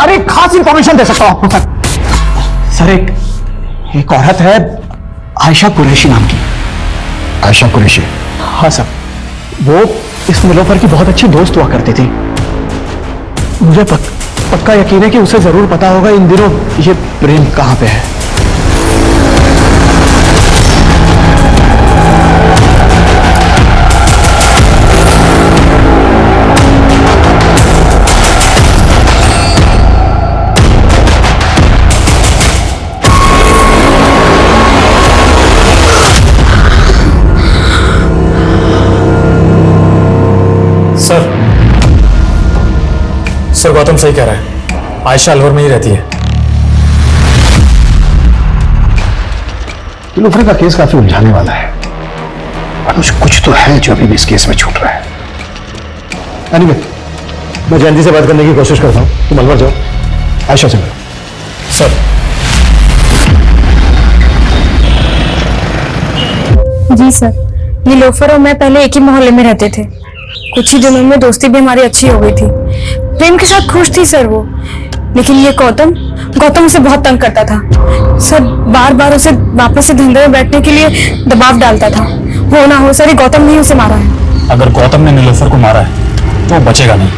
अरे खास इंफॉर्मेशन दे सकता हूं सर। एक औरत है आयशा कुरैशी नाम की। आयशा कुरैशी? हाँ सर, वो इस नीलोफर की बहुत अच्छी दोस्त हुआ करती थी। मुझे पक्का यकीन है कि उसे जरूर पता होगा इन दिनों ये प्रेम कहां पे है। सर गौतम सही कह रहा है, आयशा अलवर में ही रहती है। नीलोफर का केस काफी उलझाने वाला है, कुछ तो है जो अभी भी इस केस में छूट रहा है। एनीवे, मैं जयंती से बात करने की कोशिश करता हूं, तुम अलवर जाओ, आयशा से मिलो। सर जी सर, ये लोफर और मैं पहले एक ही मोहल्ले में रहते थे। कुछ ही दिनों में दोस्ती भी हमारी अच्छी हो गई थी। प्रेम के साथ खुश थी सर वो, लेकिन ये गौतम उसे बहुत तंग करता था सर। बार बार उसे वापस से धंधे में बैठने के लिए दबाव डालता था। हो ना हो सर, ये गौतम ने उसे मारा है। अगर गौतम ने नीलोफर को मारा है तो वो बचेगा नहीं,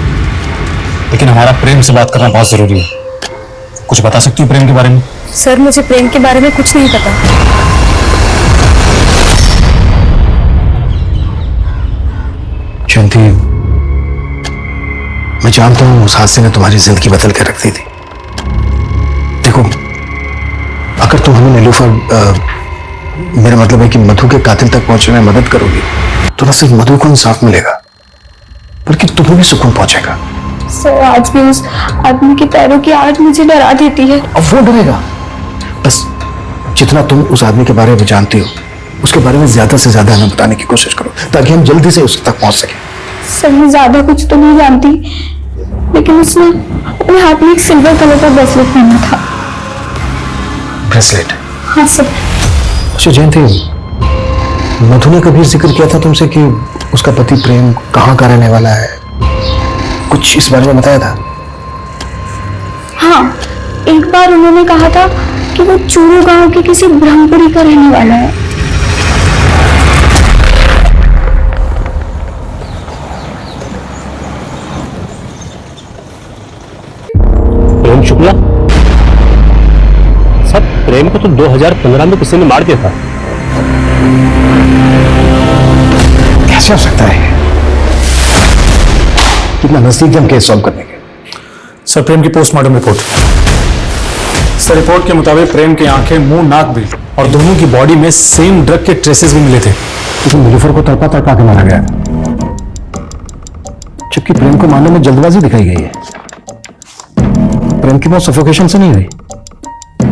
लेकिन हमारा प्रेम से बात करना बहुत जरूरी है। कुछ बता सकती हो प्रेम के बारे में? सर मुझे प्रेम के बारे में कुछ नहीं पता। जयंती, मैं जानता हूं उस हादसे ने तुम्हारी जिंदगी बदल कर रख दी थी। देखो, अगर तुम हमें नीलोफर, मेरा मतलब है कि मधु के कातिल तक पहुंचने में मदद करोगी तो न सिर्फ मधु को इंसाफ मिलेगा बल्कि तुम्हें भी सुकून पहुंचेगा। सर आज भी उस आदमी के पैरों की आहट मुझे डरा देती है। अब वो डरेगा? बस जितना तुम उस आदमी के बारे में जानती हो उसके बारे में ज्यादा से ज्यादा हमें बताने की कोशिश करो ताकि हम जल्दी से उस तक पहुंच सके। सर मैं ज्यादा कुछ तो नहीं जानती, लेकिन उसने अपने हाथ में एक सिल्वर कलर का ब्रेसलेट पहना था। ब्रेसलेट? हाँ सर। अच्छा जयंती, मधु ने कभी जिक्र किया था तुमसे कि उसका पति प्रेम कहाँ का रहने वाला है? कुछ इस बारे में बताया था? हाँ, एक बार उन्होंने कहा था कि वो चूरू गांव के किसी ब्रह्मपुरी का रहने वाला है। प्रेम शुक्ला? सब प्रेम को तो 2015 में किसी ने मार दिया था। कैसे हो सकता है? कितना नजदीक हम केस सॉल्व करने के। सर प्रेम की पोस्टमार्टम रिपोर्ट। सर रिपोर्ट के मुताबिक प्रेम की आंखें, मुंह, नाक भी और दोनों की बॉडी में सेम ड्रग के ट्रेसेस भी मिले थे। लेकिन नीलोफर को तड़पा तड़पा के मारा गया, जबकि प्रेम को मारने में जल्दबाजी दिखाई गई है। प्रेम की मौत सफोकेशन से नहीं हुई,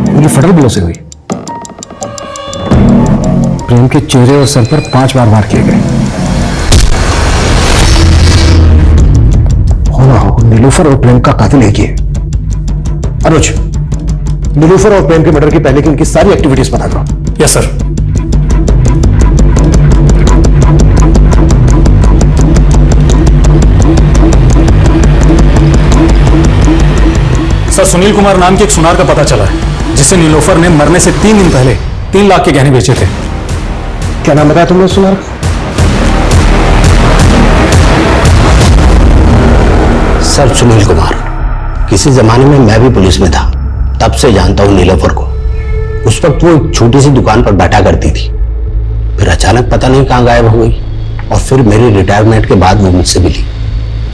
उनकी फटल ब्लो से हुई। प्रेम के चेहरे और सर पर 5 बार वार किए गए। होना हो नीलोफर और प्रेम का कातिल एक ही है। अनुज, नीलोफर और प्रेम के मर्डर की पहले की उनकी सारी एक्टिविटीज बता दो। Yes sir. Sir Sunil Kumar नाम के एक सुनार का पता चला है जिसे नीलोफर ने मरने से 3 दिन पहले 3 लाख के गहने बेचे थे। क्या नाम बताया तुमने सुनार? सर सुनील कुमार। किसी जमाने में मैं भी पुलिस में था, तब से जानता हूं नीलोफर को। उस वक्त वो एक छोटी सी दुकान पर बैठा करती थी, फिर अचानक पता नहीं कहां गायब हो गई और फिर मेरी रिटायरमेंट के बाद वो मुझसे मिली।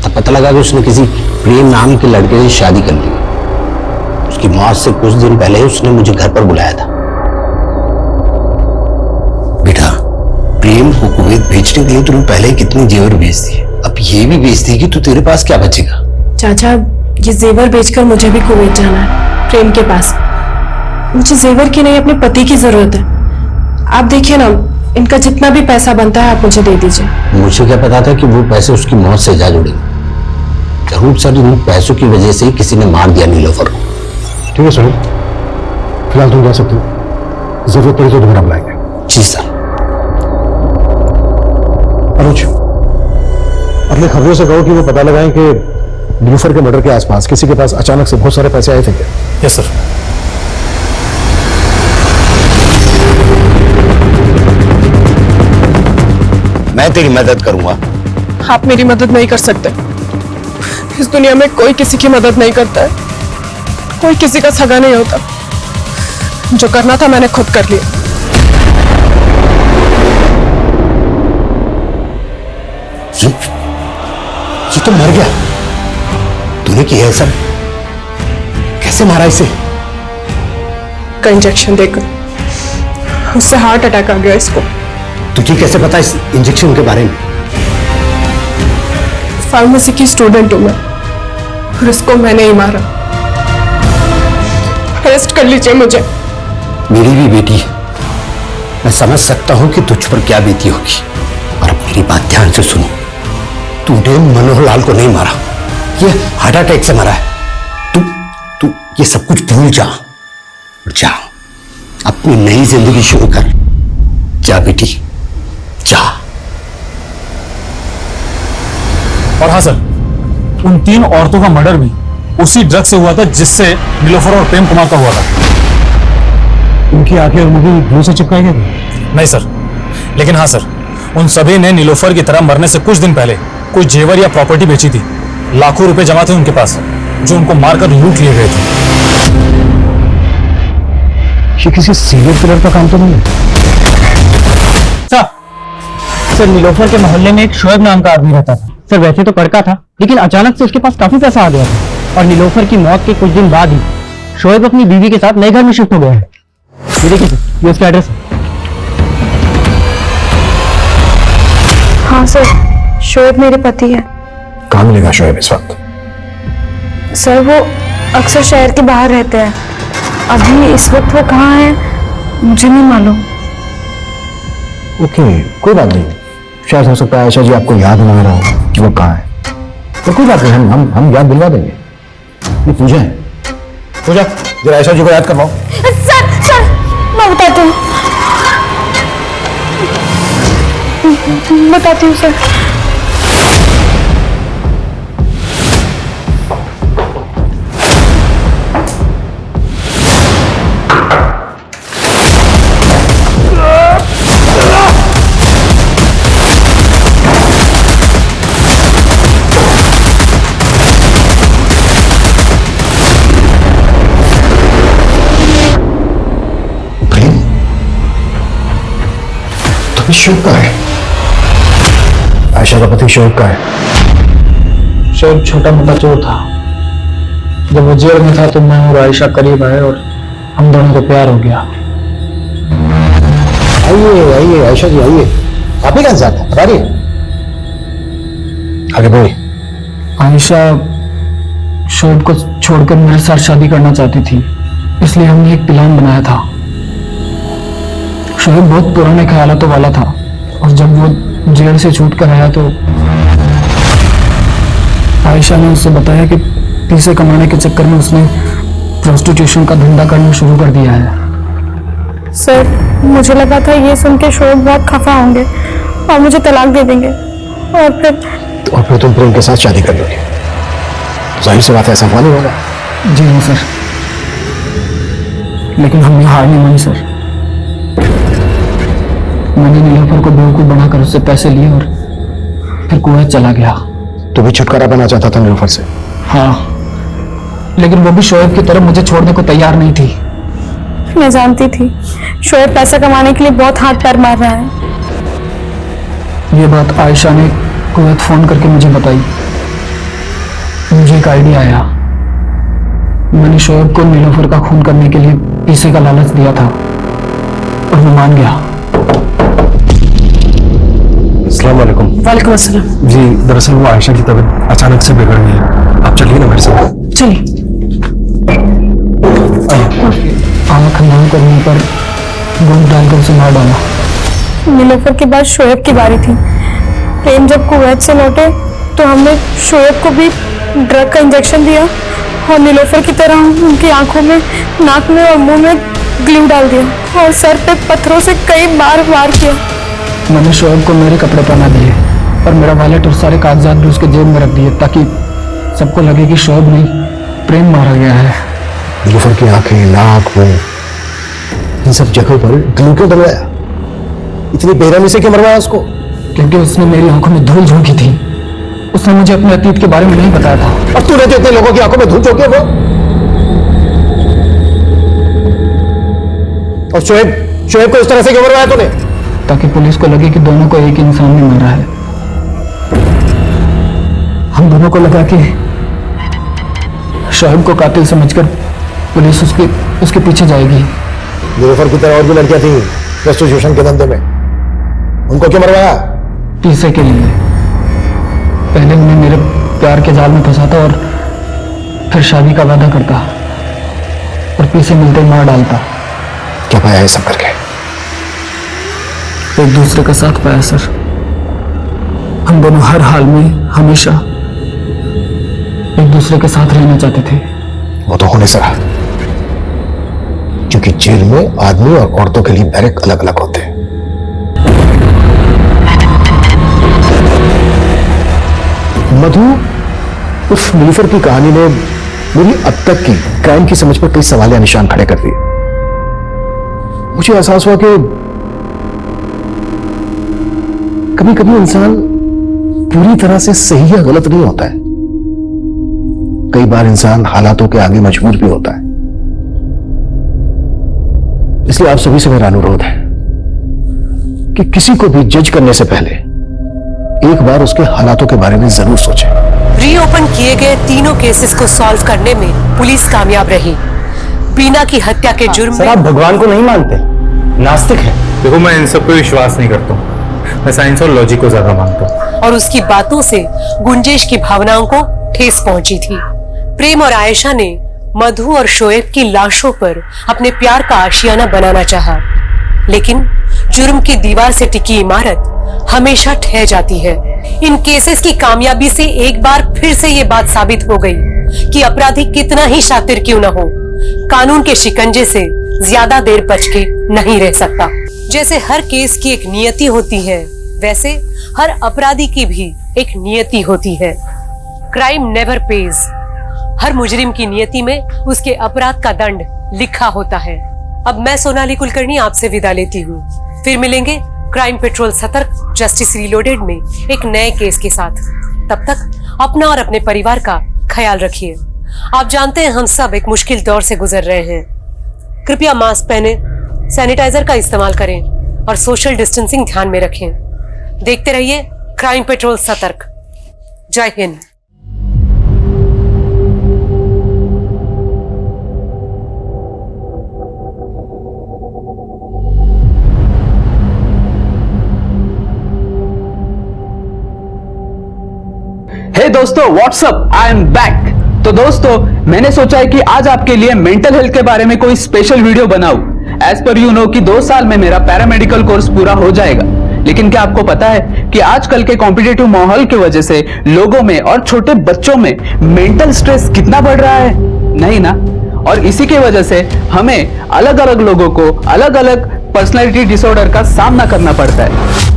तब पता लगा कि उसने किसी प्रेम नाम के लड़के से शादी कर ली। उसकी मौत से कुछ दिन पहले उसने मुझे घर पर बुलाया था। बेटा, प्रेम को कुवैत भेजने के लिए तूने पहले ही कितनी जेवर भेज दी, अब ये भी भेज दी कि तू तेरे पास क्या बचेगा? चाचा, ये जेवर बेचकर मुझे भी कुवैत जाना है, प्रेम के पास। मुझे जेवर की नहीं, अपने पति की जरूरत है। आप देखिए ना, इनका जितना भी पैसा बनता है आप मुझे दे दीजिए। मुझे क्या पता था कि वो पैसे उसकी मौत से जा जुड़ेंगे। जरूर सर इन पैसों की वजह से ही किसी ने मार दिया नीलोफर को। ठीक है सुनील, फिलहाल तुम जा सकते हो, जरूरत पड़ी तो दोबारा बुलाएंगे। जी सर। अनुज, अपने खबरों से कहो कि वो पता लगाएं कि नीलोफर के मर्डर के आसपास किसी के पास अचानक से बहुत सारे पैसे आए थे क्या? Yes sir. मैं तेरी मदद करूंगा। आप मेरी मदद नहीं कर सकते। इस दुनिया में कोई किसी की मदद नहीं करता है, कोई किसी का सगा नहीं होता। जो करना था मैंने खुद कर लिया। ये तो मर गया। तूने किया है सर? कैसे मारा इसे? का इंजेक्शन देकर उससे हार्ट अटैक आ गया इसको। तुझे कैसे पता इस इंजेक्शन के बारे में? फार्मेसी की स्टूडेंट हूं मैं और इसको मैंने ही मारा। अरेस्ट कर लीजिए मुझे। मेरी भी बेटी है, मैं समझ सकता हूं कि तुझ पर क्या बीती होगी। और अब मेरी बात ध्यान से सुनो, तूने मनोहर लाल को नहीं मारा, ये हार्ट अटैक से मरा है। तू ये सब कुछ भूल जा और जा अपनी नई जिंदगी शुरू कर। जा बेटी, जा। और हाँ सर, उन 3 औरतों का मर्डर भी उसी ड्रग से हुआ था जिससे नीलोफर और प्रेम कुमार का हुआ था। उनकी आंखें और मुंह ग्लू से चिपकाए गए थे? नहीं सर, लेकिन हाँ सर, उन सभी ने नीलोफर की तरह मरने से कुछ दिन पहले कोई जेवर या प्रॉपर्टी बेची थी। लाखों रुपए जमा थे उनके पास, जो उनको मारकर लूट लिए गए थे। ये किसी सीरियल किलर का काम तो नहीं है? सर नीलोफर के मोहल्ले में एक शोएब नाम का आदमी रहता था। सर वैसे तो पढ़का था, लेकिन अचानक से उसके पास काफी पैसा आ गया था और नीलोफर की मौत के कुछ दिन बाद ही शोएब अपनी बीवी के साथ नए घर में शिफ्ट हो गया है। ये देखिए सर, ये उसका एड्रेस है। हाँ सर, शोएब मेरे पति है। कहाँ मिलेगा शोएब इस वक्त? सर वो अक्सर शहर के बाहर रहते हैं। अभी इस वक्त वो कहाँ है मुझे नहीं मालूम। ओके, कोई बात नहीं। शायद हो सकता है आयशा जी आपको याद ना रहा हो कि वो कहाँ है, तो कोई बात नहीं, हम याद दिलवा देंगे। ये पूजा है, पूजा जरा आयशा जी को याद करवाओ। सर मैं बताती हूँ सर। शोएब का है? आयशा का पति शोएब का है? शोएब छोटा मोटा चोर था। जब वो जेल में था तो मैं और आयशा करीब आए और हम दोनों को प्यार हो गया। आइए आइए आयशा जी आइए, आप ही कहाँ से आते हैं बताइए। आगे बोलिए। आयशा शोएब को छोड़कर मेरे साथ शादी करना चाहती थी, इसलिए हमने एक प्लान बनाया था। शोएब बहुत पुराने ख्यालों वाला था और जब वो जेल से छूट कर आया तो आयशा ने उससे बताया कि पैसे कमाने के चक्कर में उसने प्रोस्टिट्यूशन का धंधा करना शुरू कर दिया है। सर मुझे लगा था ये सुन के शोएब बहुत खफा होंगे और मुझे तलाक दे देंगे और फिर तुम प्रेम के साथ शादी कर लोगे। जाहिर सी बात है ऐसा हुआ नहीं होगा। जी हाँ सर, लेकिन हमने हार नहीं मानी सर। मैंने नीलोफर को बेवकूफ बनाकर उससे पैसे लिए और फिर कुवैत चला गया। तू भी छुटकारा पाना चाहता था नीलोफर से? हाँ, लेकिन वो भी शोएब की तरह मुझे छोड़ने को तैयार नहीं थी। मैं जानती थी शोएब पैसा कमाने के लिए बहुत हाथ पैर मार रहा है। ये बात आयशा ने कुवैत फोन करके मुझे बताई। मुझे एक आइडिया आया। मैंने शोएब को नीलोफर का खून करने के लिए पैसे का लालच दिया था और वो मान गया। अस्सलाम वालेकुम। वालेकुम अस्सलाम। जी दरअसल वो आयशा की तबीयत अचानक से बिगड़ गई है, आप चलिए ना मेरे साथ। चलिए। आंख नम करने पर गोंद डालकर उसे मार डाला। नीलोफर के बाद शोएब की बारी थी। प्रेम जब कुवैत से लौटे तो हमने शोएब को भी ड्रग का इंजेक्शन दिया और नीलोफर की तरह उनकी आंखों में, नाक में और मुंह में ग्लू डाल दिया और सर पे पत्थरों से कई बार वार किया। मैंने शोएब को मेरे कपड़े पहना दिए और मेरा वॉलेट और सारे कागजात भी उसके जेब में रख दिए ताकि सबको लगे कि शोएब नहीं प्रेम मारा गया है। नीलोफर की आंखें, नाक, मुंह, इन सब जगहों पर ग्लू क्यों डलवाया? इतनी बेरहमी से क्यों मरवाया उसको? क्योंकि उसने मेरी आंखों में धूल झोंकी थी। उसने मुझे अपने अतीत के बारे में नहीं बताया था। अब तूने जो इतने लोगों की आंखों में धूल झोंकी वो, और शोएब को इस तरह से क्यों मरवाया तूने? ताकि पुलिस को लगे कि दोनों को एक इंसान ने मारा है। हम दोनों को लगा कि शोएब को कातिल समझकर पुलिस उसके पीछे जाएगी। नीलोफर की तरह और भी लड़कियां थी प्रोस्टिट्यूशन के धंधे में, उनको क्यों मरवाया? पैसे के लिए। पहले उन्हें मेरे प्यार के जाल में फंसाता और फिर शादी का वादा करता और पैसे मिलते ही मार डालता। क्या पाया है सब करके? एक दूसरे का साथ पाया सर। हम दोनों हर हाल में हमेशा एक दूसरे के साथ रहना चाहते थे। वो तो होने से रहा, क्योंकि जेल में आदमी और औरतों के लिए बैरक अलग अलग होते हैं। मधु उस नीलुफर की कहानी ने मेरी अब तक की क्राइम की समझ पर कई सवाल या निशान खड़े कर दिए। मुझे एहसास हुआ कि कभी कभी इंसान पूरी तरह से सही या गलत नहीं होता है। कई बार इंसान हालातों के आगे मजबूर भी होता है। इसलिए आप सभी से मेरा अनुरोध है कि किसी को भी जज करने से पहले एक बार उसके हालातों के बारे में जरूर सोचें। रीओपन किए गए तीनों केसेस को सॉल्व करने में पुलिस कामयाब रही। बीना की हत्या के जुर्म सर, आप भगवान को नहीं मानते, नास्तिक है। देखो, मैं इन सब पे विश्वास नहीं करता हूँ। मैं साइंस और लॉजिक को ज्यादा मानता हूँ। और उसकी बातों से गुंजेश की भावनाओं को ठेस पहुंची थी। प्रेम और आयशा ने मधु और शोएब की लाशों पर अपने प्यार का आशियाना बनाना चाहा, लेकिन जुर्म की दीवार से टिकी इमारत हमेशा ठह जाती है। इन केसेस की कामयाबी से एक बार फिर से ये बात साबित हो गई कि अपराधी कितना ही शातिर क्यों न हो, कानून के शिकंजे से ज्यादा देर बच के नहीं रह सकता। जैसे हर केस की एक नियति होती है, वैसे हर अपराधी की भी एक नियति होती है। Crime never page. हर मुजरिम की नियति में उसके अपराध का दंड लिखा होता है। अब मैं सोनाली कुलकर्णी आपसे विदा लेती हूँ। फिर मिलेंगे क्राइम पेट्रोल सतर्क जस्टिस रीलोडेड में एक नए केस के साथ। तब तक अपना और अपने परिवार का ख्याल रखिए। आप जानते हैं हम सब एक मुश्किल दौर से गुजर रहे हैं। कृपया मास्क पहने, सैनिटाइजर का इस्तेमाल करें और सोशल डिस्टेंसिंग ध्यान में रखें। देखते रहिए क्राइम पेट्रोल सतर्क। जय हिंद। हे दोस्तों, व्हाट्सअप, आई एम बैक। तो दोस्तों, मैंने सोचा है कि आज आपके लिए मेंटल हेल्थ के बारे में कोई स्पेशल वीडियो बनाऊं। एज पर यू नो कि 2 साल में मेरा पैरामेडिकल कोर्स पूरा हो जाएगा। लेकिन क्या आपको पता है कि आजकल के कॉम्पिटिटिव माहौल की वजह से लोगों में और छोटे बच्चों में मेंटल स्ट्रेस कितना बढ़ रहा है? नहीं ना? और इसी की वजह से हमें अलग अलग लोगों को अलग अलग पर्सनैलिटी डिसऑर्डर का सामना करना पड़ता है।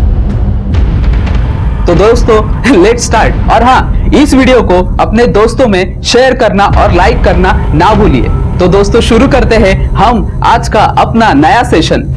तो दोस्तों, लेट्स स्टार्ट। और हाँ, इस वीडियो को अपने दोस्तों में शेयर करना और लाइक करना ना भूलिए। तो दोस्तों, शुरू करते हैं हम आज का अपना नया सेशन।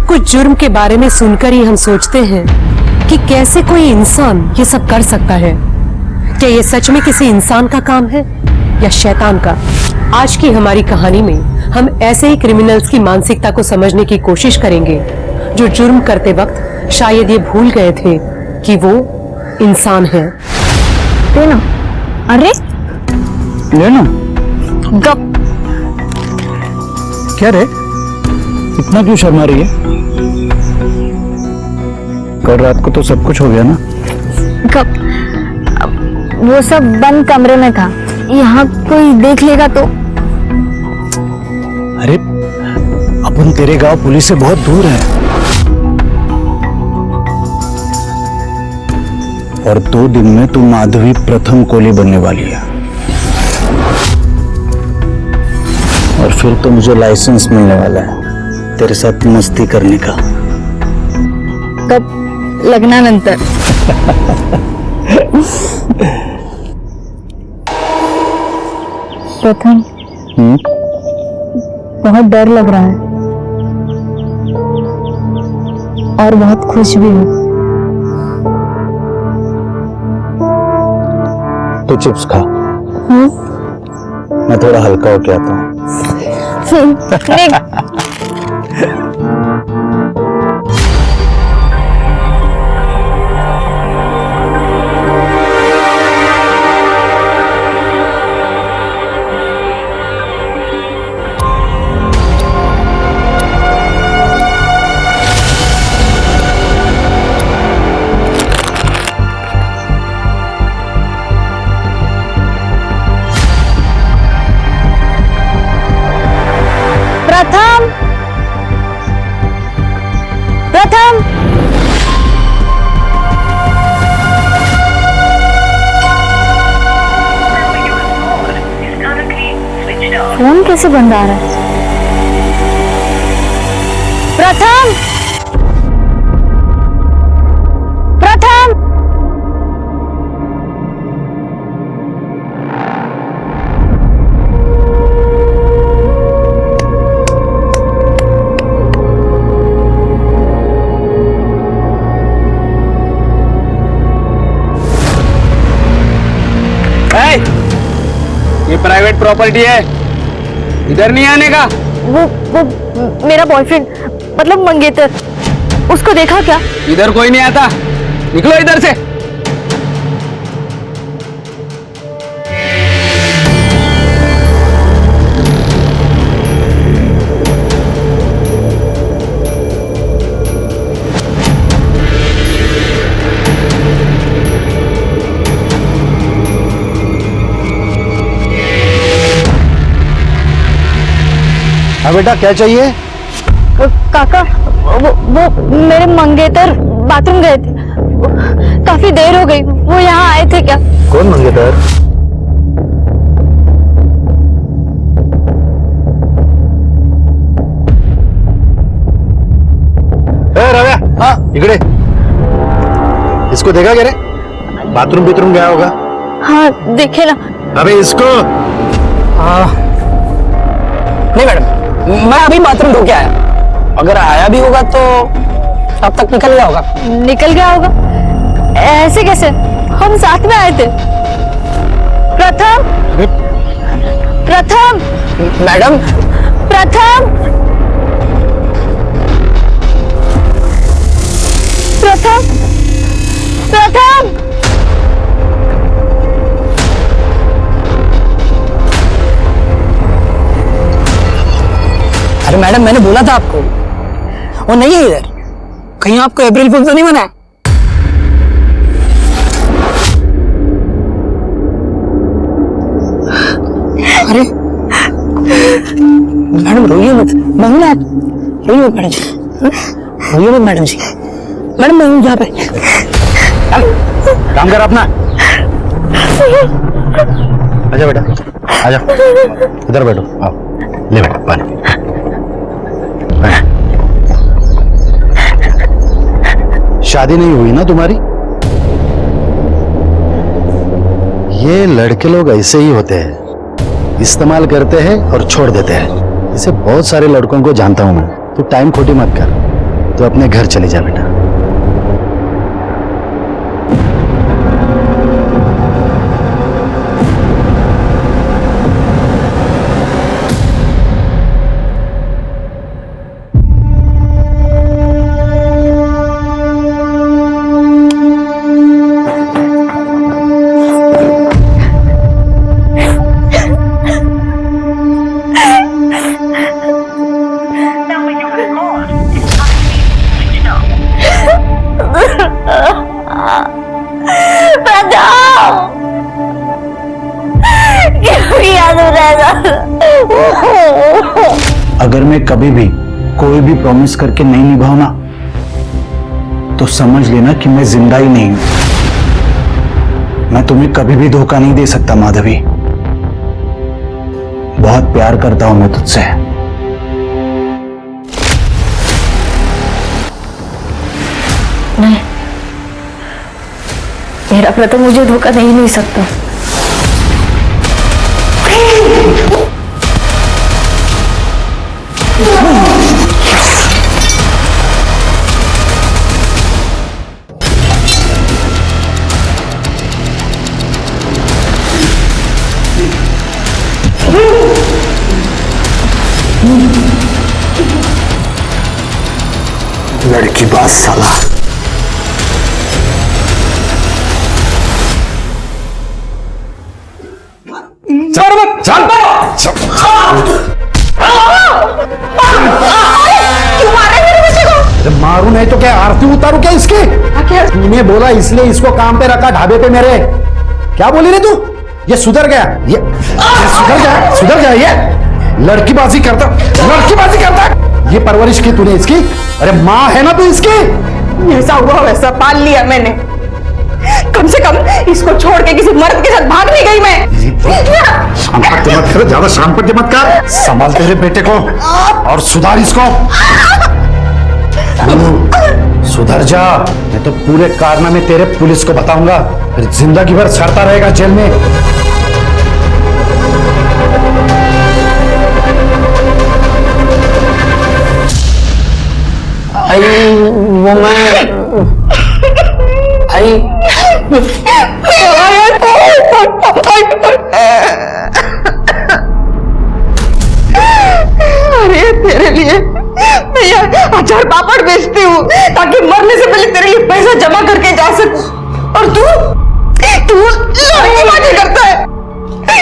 कुछ जुर्म के बारे में सुनकर ही हम सोचते हैं कि कैसे कोई इंसान ये सब कर सकता है। क्या ये सच में किसी इंसान का काम है या शैतान का? आज की हमारी कहानी में हम ऐसे ही क्रिमिनल्स की मानसिकता को समझने की कोशिश करेंगे जो जुर्म करते वक्त शायद ये भूल गए थे कि वो इंसान है। लेना, अरे लेना गप। क्या रे, इतना क्यों शर्मा रही है? कल रात को तो सब कुछ हो गया ना? गप। वो सब बंद कमरे में था, यहाँ कोई देख लेगा तो। अरे अपन तेरे गांव पुलिस से बहुत दूर है और 2 दिन में तू माधवी प्रथम कोली बनने वाली है और फिर तो मुझे लाइसेंस मिलने वाला है तेरे साथ मस्ती करने का। कब? लग्नानंतर। प्रथम, बहुत डर लग रहा है और बहुत खुश भी हूँ। तो चिप्स खा, मैं थोड़ा हल्का होके आता हूँ। प्रथम, फोन कैसे बंद आ रहा है? प्रथम, प्रथम, ये प्राइवेट प्रॉपर्टी है, इधर नहीं आने का। वो मेरा बॉयफ्रेंड मतलब मंगेतर, उसको देखा क्या? इधर कोई नहीं आता, निकलो इधर से। हाँ बेटा, क्या चाहिए? काका, वो मेरे मंगेतर बाथरूम गए थे, काफी देर हो गई, वो यहाँ आए थे क्या? कौन मंगेतर? रव्या, हाँ इकड़े, इसको देखा क्या रे? बाथरूम गया होगा। हाँ देखे ना। अबे इसको नहीं मैडम, मैं अभी बाथरूम धो के आया, अगर आया भी होगा तो अब तक निकल गया होगा। निकल गया होगा? ऐसे कैसे? हम साथ में आए थे। प्रथम, प्रथम, मैडम, प्रथम, प्रथम, प्रथम, अरे मैडम, मैंने बोला था आपको, वो नहीं है इधर। कहीं आपको अप्रैल फूल तो नहीं बना? अरे मैडम रोइए मत, मैं हूं ना, रोइए मत मैडम जी, रोइए मत मैडम जी, मैडम मैं हूं यहाँ पे। काम कर अपना। आजा बेटा, आजा, इधर बैठो, आओ, ले बेटा पानी। शादी नहीं हुई ना तुम्हारी? ये लड़के लोग ऐसे ही होते हैं, इस्तेमाल करते हैं और छोड़ देते हैं। इसे बहुत सारे लड़कों को जानता हूं मैं। तू टाइम खोटी मत कर, तू अपने घर चली जा बेटा। अगर मैं कभी भी कोई भी प्रॉमिस करके नहीं निभाऊं ना, तो समझ लेना कि मैं जिंदा ही नहीं हूं। मैं तुम्हें कभी भी धोखा नहीं दे सकता माधवी। बहुत प्यार करता हूं मैं तुझसे। नहीं, मेरा प्रथम मुझे धोखा नहीं दे सकता। लड़की बात साला। मारू नहीं तो क्या आरती उतारू क्या इसकी? तूने बोला इसलिए इसको काम पे रखा ढाबे पे मेरे। क्या बोली रे तू? ये सुधर गया, ये सुधर गया ये लड़कीबाजी करता ये परवरिश की तूने इसकी? अरे माँ है ना तू इसकी? जैसा हुआ वैसा पाल लिया मैंने। कम से कम इसको छोड़ के किसी मर्द के साथ भाग नहीं गई मैं। शांपत्य मत कर, ज्यादा शांपत्य मत कर। संभाल तेरे बेटे को और सुधार इसको। सुधर जा, मैं तो पूरे कारनामे तेरे पुलिस को बताऊंगा, फिर जिंदगी भर सड़ता रहेगा जेल में। वो मैं अरे तेरे लिए मैं ये अचार पापड़ बेचती हूँ ताकि मरने से पहले तेरे लिए पैसा जमा करके जा सकूं। और तू लड़कीबाजी करता है,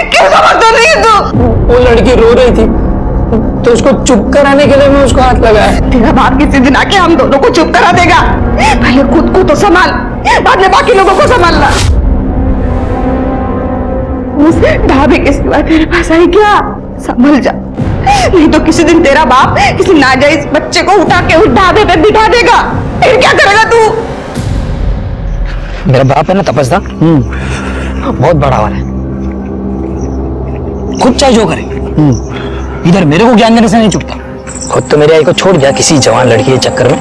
क्या समझता नहीं है तू? वो लड़की रो रही थी तो उसको चुप कराने के लिए मैं उसको हाथ लगाया। तेरा बाप किसी दिन आके हम दोनों को चुप करा देगा। पहले खुद को तो संभाल, बाद में बाकी लोगों को संभालना। उस ढाबे के सिवा तेरे पास आई क्या? संभल जा, नहीं तो किसी दिन तेरा बाप किसी नाजायज बच्चे को उठा के उस ढाबे पे बिठा देगा, फिर क्या करेगा तू? मेरा बाप है ना तपस्या, बहुत बड़ा वाला है, खुद चाहे जो करे, इधर मेरे को ज्ञान देने से नहीं चुकता। खुद तो मेरी आई को छोड़ गया किसी जवान लड़की के चक्कर में,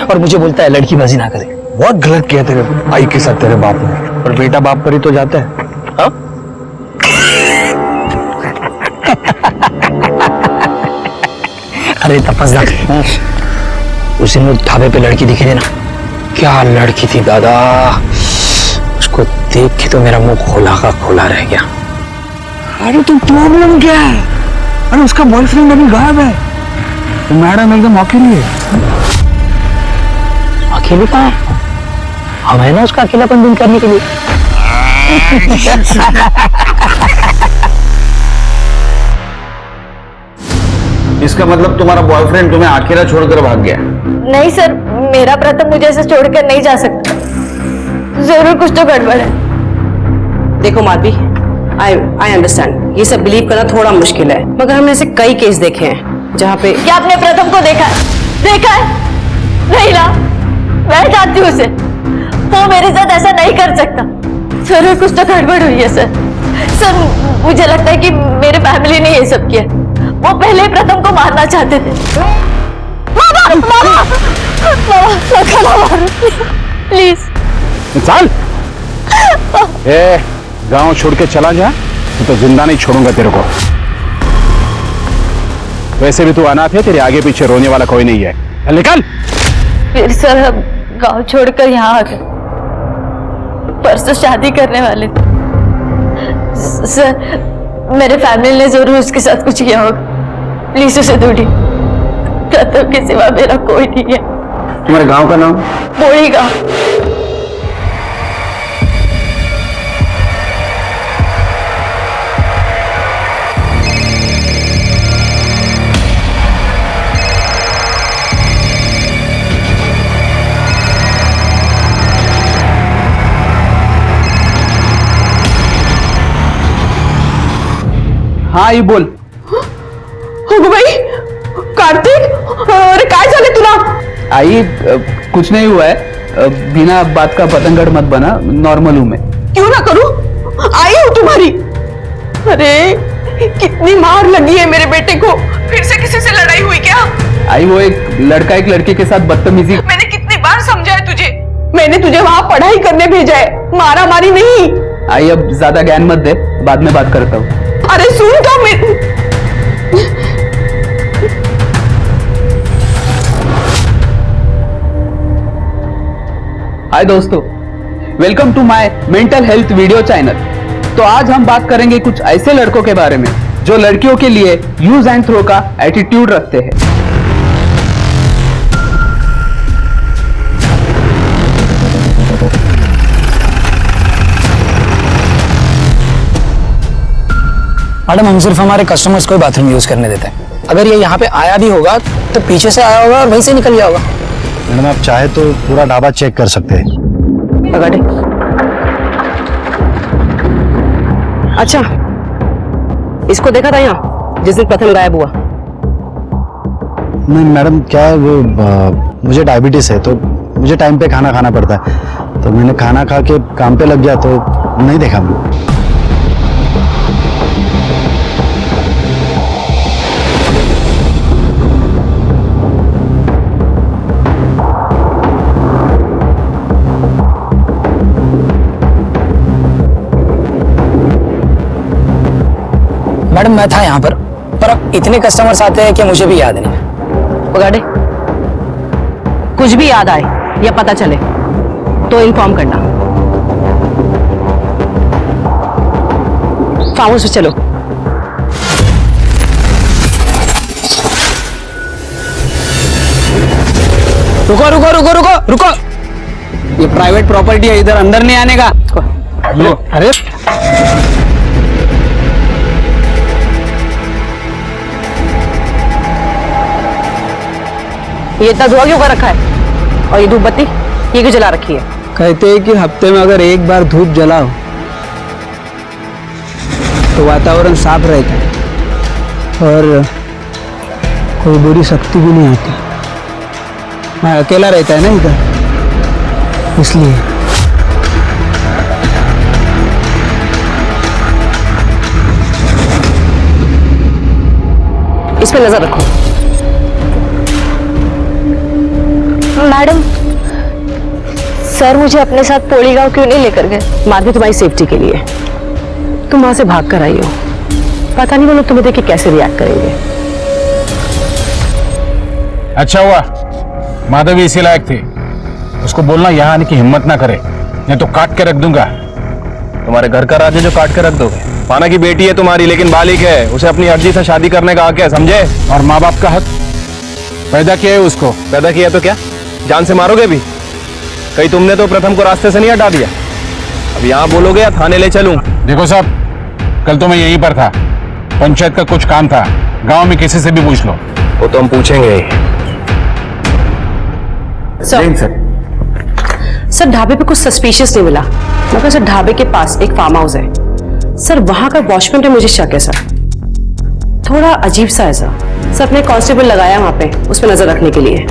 और मुझे बोलता है लड़की बाजी ना करे। बहुत गलत किया तेरे आई के साथ तेरे बाप ने, और बेटा बाप पर ही तो जाता है। हाँ? अरे तपस्या, उस दिन वो ढाबे पे लड़की दिखी थी ना, क्या लड़की थी दादा, उसको देख के तो मेरा मुंह खोला का खोला रह गया। अरे तो प्रॉब्लम क्या है? अरे उसका बॉयफ्रेंड अभी गायब है, तो मैडम एकदम अकेली है। अकेली कहाँ है? हम है ना उसका अकेलापन दूर करने के लिए। इसका मतलब तुम्हारा बॉयफ्रेंड तुम्हें अकेला छोड़कर भाग गया? नहीं सर, मेरा प्रथम मुझे ऐसे छोड़कर नहीं जा सकता, जरूर कुछ तो गड़बड़ है। देखो माधवी, आई अंडरस्टैंड, ये सब बिलीव करना थोड़ा मुश्किल है, मगर हमने ऐसे कई केस देखे हैं जहाँ पे। क्या आपने प्रथम को देखा है? देखा है? नहीं ना, मैं जानती हूँ उसे, वो मेरे साथ ऐसा नहीं कर सकता। जरूर कुछ तो गड़बड़ हुई है सर। सर मुझे लगता है कि मेरे फैमिली ने ये सब किया, वो पहले ही प्रथम को मारना चाहते थे। मामा, मामा, प्लीज। चल, गांव छोड़ के चला जा, तो जिंदा नहीं छोड़ूंगा तेरे को। वैसे भी तू अनाथ है, तेरे आगे पीछे रोने वाला कोई नहीं है। चल निकल। फिर सर हम गांव छोड़कर यहाँ आ गए, परसों शादी करने वाले थे। सर मेरे फैमिली ने जरूर उसके साथ कुछ किया होगा, प्लीज उसे ढूंढिए, प्रथम के सिवा मेरा कोई नहीं है। तुम्हारे गांव का नाम? बोड़ी गांव। हाँ ये बोल। हो भाई कार्तिक, अरे काय झाले तुला? आई कुछ नहीं हुआ है, बिना बात का पतंगड़ मत बना, नॉर्मल हूं मैं। क्यों ना करूं, आई हूं तुम्हारी। अरे कितनी मार लगी है मेरे बेटे को, फिर से किसी से लड़ाई हुई क्या? आई वो एक लड़का एक लड़के के साथ बदतमीजी। मैंने कितनी बार समझाया तुझे, मैंने तुझे वहां पढ़ाई करने भेजा है, मारा मारी नहीं। आई अब ज्यादा ज्ञान मत दे, बाद में बात करता हूँ। अरे सुन तो हाय दोस्तों, welcome to my mental health video channel. तो आज हम बात करेंगे कुछ ऐसे लड़कों के बारे में जो लड़कियों के लिए यूज एंड थ्रो का एटीट्यूड रखते हैं। मैडम हम सिर्फ हमारे कस्टमर्स को बाथरूम यूज करने देते हैं, अगर ये यहाँ पे आया भी होगा तो पीछे से आया होगा और वहीं से निकल गया होगा। मैडम आप चाहे तो पूरा ढाबा चेक कर सकते हैं। अच्छा, इसको देखा था यहाँ जिस दिन प्रथम गायब हुआ? नहीं मैडम, क्या है वो मुझे डायबिटीज है तो मुझे टाइम पे खाना खाना पड़ता है, तो मैंने खाना खा के काम पे लग गया तो नहीं देखा मैंने। मैडम मैं था यहाँ पर अब इतने कस्टमर्स आते हैं कि मुझे भी याद नहीं। पगाड़े, कुछ भी याद आए या पता चले तो इन्फॉर्म करना। फार्म हाउस पे चलो। रुको रुको रुको रुको रुको, ये प्राइवेट प्रॉपर्टी है, इधर अंदर नहीं आने का। अरे ये इतना धुआं क्यों कर रखा है? और ये धूप बत्ती ये क्यों जला रखी है? कहते हैं कि हफ्ते में अगर एक बार धूप जलाओ तो वातावरण साफ रहता है और कोई बुरी शक्ति भी नहीं आती। मैं अकेला रहता है ना इधर, इसलिए। इस पे नजर रखो। मैडम, सर मुझे अपने साथ पोलीगांव क्यों नहीं लेकर गए? माधवी, तुम्हारी सेफ्टी के लिए। तुम वहां से भाग कर आई हो, पता नहीं वो लोग तुम्हें देख के कैसे रिएक्ट करेंगे। अच्छा हुआ माधवी इसी लायक थी, उसको बोलना यहाँ आने की हिम्मत ना करे, नहीं तो काट के रख दूंगा। तुम्हारे घर का राज है जो काट के रख दोगे? पाना की बेटी है तुम्हारी, लेकिन बालिक है, उसे अपनी अर्जी से शादी करने का हक है, समझे? और माँ बाप का हक पैदा किया है उसको। पैदा किया तो क्या जान से मारोगे भी? कहीं तुमने तो प्रथम को रास्ते से नहीं हटा दिया? अब यहाँ बोलोगे या थाने ले चलूं? देखो साहब, कल तो मैं यहीं पर था, पंचायत का कुछ काम था, गांव में किसी से भी पूछ लो। वो तो हम पूछेंगे। सर ढाबे पे कुछ सस्पिशियस नहीं मिला, मगर सर ढाबे के पास एक फार्म हाउस है सर, वहां का वॉचमैन पे मुझे शक है सर, थोड़ा अजीब सा है सर। सर अपने कांस्टेबल लगाया वहां पे उस पर नजर रखने के लिए।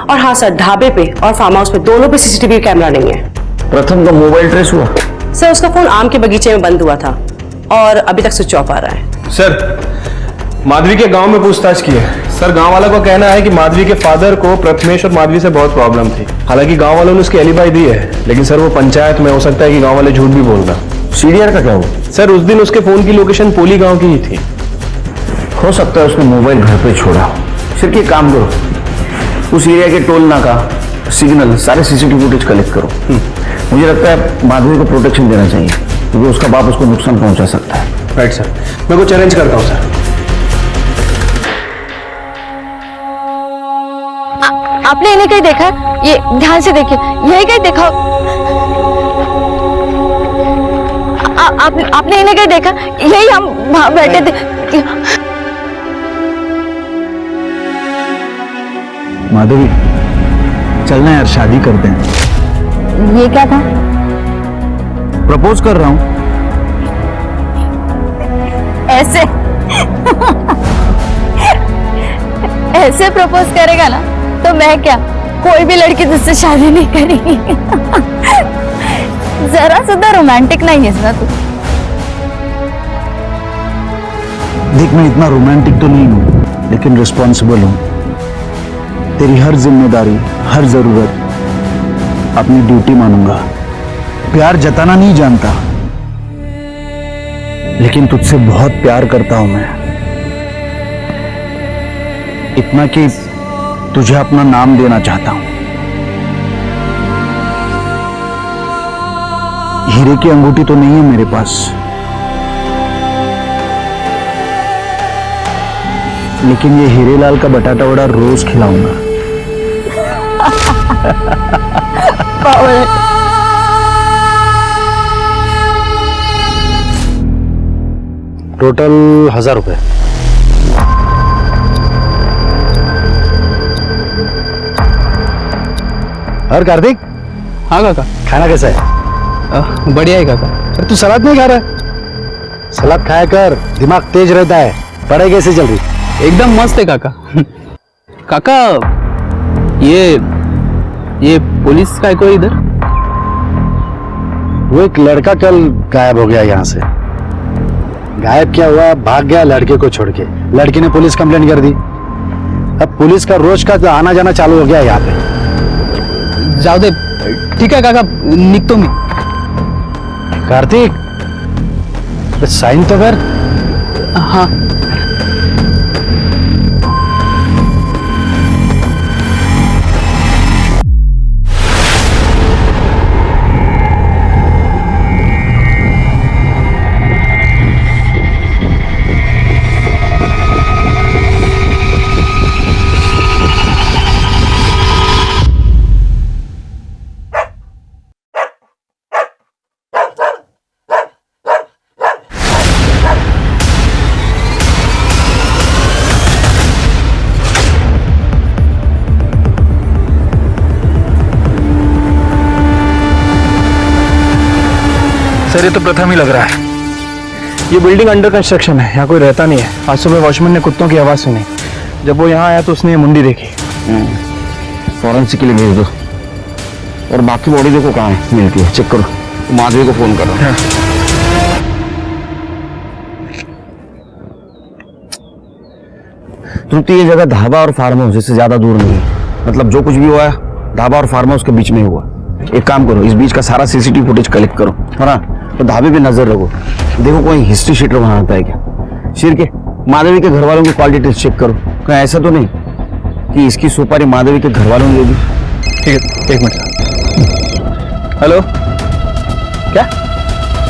और हाँ सर, ढाबे पे और फार्म हाउस पे दोनों पे सीसीटीवी कैमरा नहीं है। प्रथम का मोबाइल ट्रेस हुआ? सर उसका फोन आम के बगीचे में बंद हुआ था और अभी तक स्विच ऑफ आ रहा है। सर माधवी के गांव में पूछताछ की है सर, गांव वालों का कहना है कि माधवी के फादर को प्रथमेश और माधवी से बहुत प्रॉब्लम थी। हालांकि गांव वालों ने उसकी एलिबाई दी है, लेकिन सर वो पंचायत में, हो सकता है कि गांव वाले झूठ भी बोल रहे। सीडीआर का क्या हुआ? सर उस दिन उसके फोन की लोकेशन पोली गांव की ही थी। हो सकता है उसने मोबाइल घर पे छोड़ा। सिर्फ एक काम करो, उस एरिया के टोल नाका, सिग्नल, सारे सीसीटीवी फुटेज कलेक्ट करो। मुझे लगता है माधवी को प्रोटेक्शन देना चाहिए, क्योंकि उसका बाप उसको नुकसान पहुंचा सकता है। राइट सर, मैं को चैलेंज करता हूँ सर। आपने इन्हें कहीं देखा? ये ध्यान से देखिए, यही कहीं देखा? आपने इन्हें कहीं देखा? यही हम वहां बैठे थे। माधवी चलना यार, शादी करते हैं। ये क्या था? प्रपोज कर रहा हूं। ऐसे ऐसे प्रपोज करेगा ना तो मैं क्या, कोई भी लड़की तुझसे शादी नहीं करेगी। जरा सुधा रोमांटिक नहीं है ना तू। देख, मैं इतना रोमांटिक तो नहीं हूं, लेकिन रिस्पॉन्सिबल हूं। तेरी हर जिम्मेदारी, हर जरूरत अपनी ड्यूटी मानूंगा। प्यार जताना नहीं जानता, लेकिन तुझसे बहुत प्यार करता हूं मैं। इतना कि तुझे अपना नाम देना चाहता हूं। हीरे की अंगूठी तो नहीं है मेरे पास, लेकिन ये हीरेलाल का बटाटा वड़ा रोज खिलाऊंगा। टोटल 1000 रुपए। और कार्तिक? हाँ काका। खाना कैसा है? बढ़िया है काका। अरे तू सलाद नहीं खा रहा? सलाद खाया कर, दिमाग तेज रहता है। पढ़ाई कैसे चल रही? एकदम मस्त है काका। काका ये पुलिस का है कोई इधर? वो एक लड़का कल गायब हो गया यहाँ से। गायब क्या हुआ, भाग गया लड़के को छोड़ के। लड़की ने पुलिस कंप्लेंट कर दी। अब पुलिस का रोज का आना जाना चालू हो गया यहाँ पे। जाओ दे, ठीक है काका, निकतो मैं। कार्तिक, साइन तो कर। हाँ सर ये तो प्रथम ही लग रहा है। ये बिल्डिंग अंडर कंस्ट्रक्शन है, यहाँ कोई रहता नहीं है। आज सुबह वॉचमैन ने कुत्तों की आवाज़ सुनी। जब वो यहाँ आया तो उसने ये मुंडी देखी। फॉरेंसिक के लिए भेज दो। और बाकी बॉडी देखो कहाँ है, मिलती है, चेक करो। माधवी को फोन करो। तृप्ति, ये जगह ढाबा और फार्म हाउस से ज्यादा दूर नहीं है। मतलब जो कुछ भी हुआ है ढाबा और फार्म हाउस के बीच में ही हुआ। एक काम करो, इस बीच का सारा सीसीटीवी फुटेज कलेक्ट करो, है ना? तो ढाबे पे नजर रखो, देखो कोई हिस्ट्री शीटर बनाता है क्या। शेर के माधवी के घर वालों की कॉल डिटेल्स चेक करो, कहीं ऐसा तो नहीं कि इसकी सुपारी माधवी के घर वालों ने दे दी। ठीक है, एक मिनट। हेलो, क्या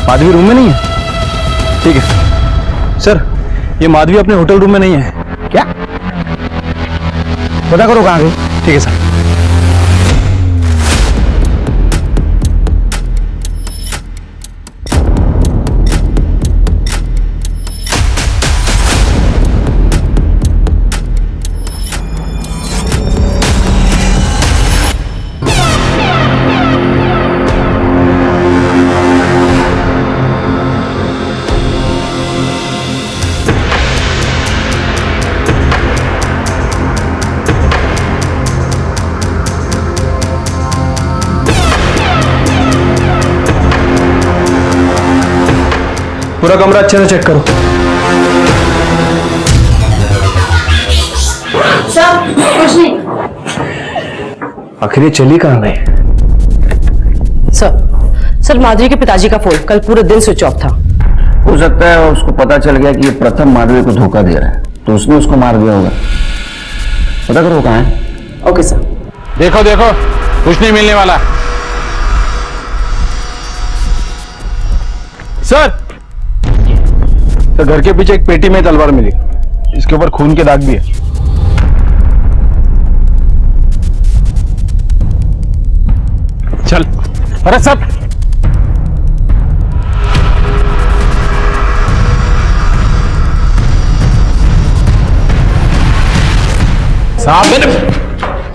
माधवी रूम में नहीं है? ठीक है सर, ये माधवी अपने होटल रूम में नहीं है। क्या? पता करो कहाँ गई। ठीक है सर। पूरा कमरा अच्छे से चेक करो। सर कुछ नहीं। आखिर ये चली कहाँ गई? सर माधवी के पिताजी का फोन कल पूरे दिन स्विच ऑफ था। हो सकता है उसको पता चल गया कि ये प्रथम माधवी को धोखा दे रहा है, तो उसने उसको मार दिया होगा। पता करो कहाँ है। Okay sir. देखो देखो, कुछ नहीं मिलने वाला। सर घर के पीछे एक पेटी में तलवार मिली, इसके ऊपर खून के दाग भी है। चल। अरे सब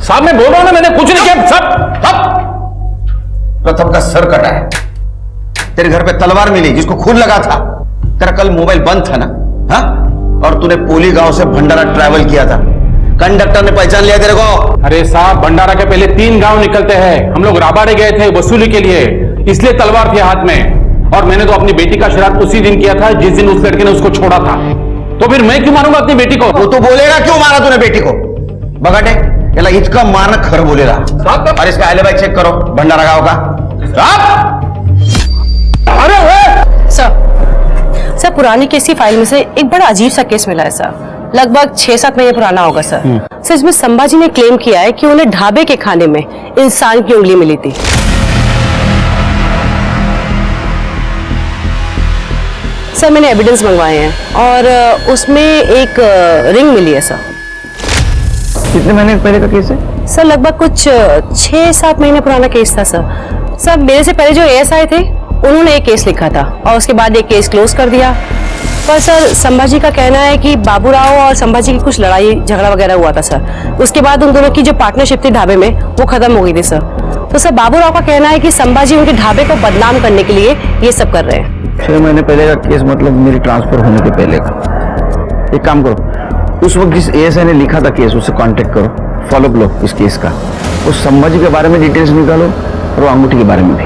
साहब मैं बोल रहा हूं ना, मैंने कुछ नहीं किया। सब प्रथम का सर कटा है। तेरे घर पे तलवार मिली जिसको खून लगा था। तेरा कल मोबाइल बंद था ना? हाँ? और तूने पोली गांव से भंडारा ट्रैवल किया था। कंडक्टर ने पहचान लिया तेरे को। अरे साहब, भंडारा के पहले 3 गांव निकलते हैं। हम लोग राबाड़े गए थे वसूली के लिए, इसलिए तलवार थी हाथ में। और मैंने तो अपनी बेटी का श्राद्ध उसी दिन किया था जिस दिन उस लड़के ने उसको छोड़ा था। तो फिर मैं क्यों मारूंगा अपनी बेटी को? वो तो बोलेगा क्यों मारा तूने बेटी को? बगाटे याला इतका मारना खरं बोलेगा। और इसका एलिबाई चेक करो भंडारा गांव का। अरे सर पुरानी केस की फाइल में से एक बड़ा अजीब सा केस मिला है सर। लगभग 6-7 महीने पुराना होगा सर। सर इसमें संभाजी ने क्लेम किया है कि उन्हें ढाबे के खाने में इंसान की उंगली मिली थी। सर मैंने एविडेंस मंगवाए हैं और उसमें एक रिंग मिली है सर। कितने महीने पहले का केस है? सर लगभग कुछ 6-7 महीने पुराना केस था सर। सर मेरे से पहले जो एएसआई थे उन्होंने एक केस लिखा था और उसके बाद एक केस क्लोज कर दिया। पर सर संभाजी का कहना है कि बाबूराव और संभाजी की कुछ लड़ाई झगड़ा वगैरह हुआ था सर। उसके बाद उन दोनों की जो पार्टनरशिप थी ढाबे में वो खत्म हो गई थी सर। तो सर बाबूराव का कहना है कि संभाजी उनके ढाबे को बदनाम करने के लिए ये सब कर रहे हैं। 6 महीने पहले का केस मतलब मेरी ट्रांसफर होने के पहले का। एक काम करो, उस वक्त जिस एएसआई ने लिखा था केस, उससे कांटेक्ट करो, फॉलोअप लो इस केस का। उस संभाजी के बारे में डिटेल्स निकालो और वो अंगूठी के बारे में भी।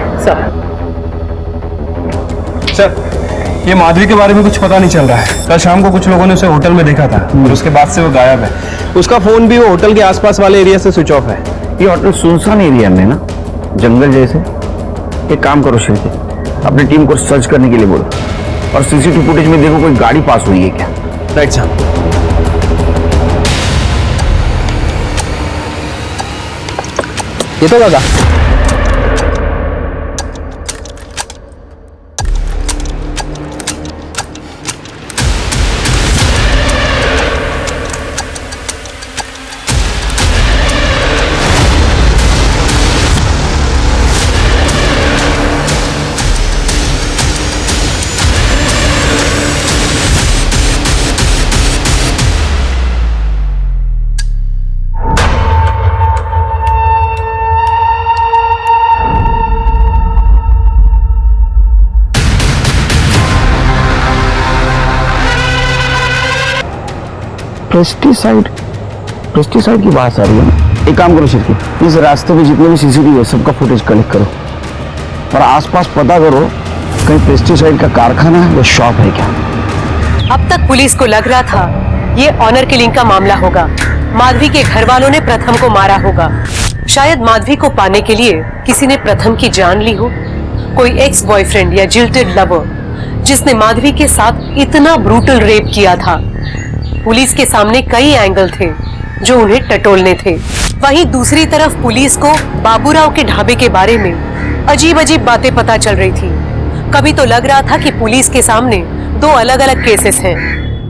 सर, ये माधवी के बारे में कुछ पता नहीं चल रहा है। कल शाम को कुछ लोगों ने उसे होटल में देखा था और उसके बाद से वो गायब है। उसका फोन भी वो होटल के आसपास वाले एरिया से स्विच ऑफ है। ये होटल सुनसान एरिया में ना, जंगल जैसे। एक काम करो शिल्पी, अपनी टीम को सर्च करने के लिए बोलो और सीसीटीवी फुटेज में देखो कोई गाड़ी पास हुई है क्या। राइट साहब। ये तो दादा पेस्टिसाइड की बात आ रही है। एक काम करो शिल्पी, इस रास्ते पे जितने भी सीसीटीवी है सबका फुटेज कलेक्ट करो और आसपास पता करो कहीं पेस्टिसाइड का कारखाना है या शॉप है क्या। अब तक पुलिस को लग रहा था ये ऑनर किलिंग का मामला होगा। माधवी के घर वालों ने प्रथम को मारा होगा। शायद माधवी को पाने के लिए किसी ने प्रथम की जान ली हो। कोई एक्स बॉयफ्रेंड या जिल्टेड लवर जिसने माधवी के साथ इतना ब्रूटल रेप किया था। पुलिस के सामने कई एंगल थे जो उन्हें टटोलने थे। वहीं दूसरी तरफ पुलिस को बाबूराव के ढाबे के बारे में अजीब अजीब बातें पता चल रही थी। कभी तो लग रहा था कि पुलिस के सामने दो अलग अलग केसेस हैं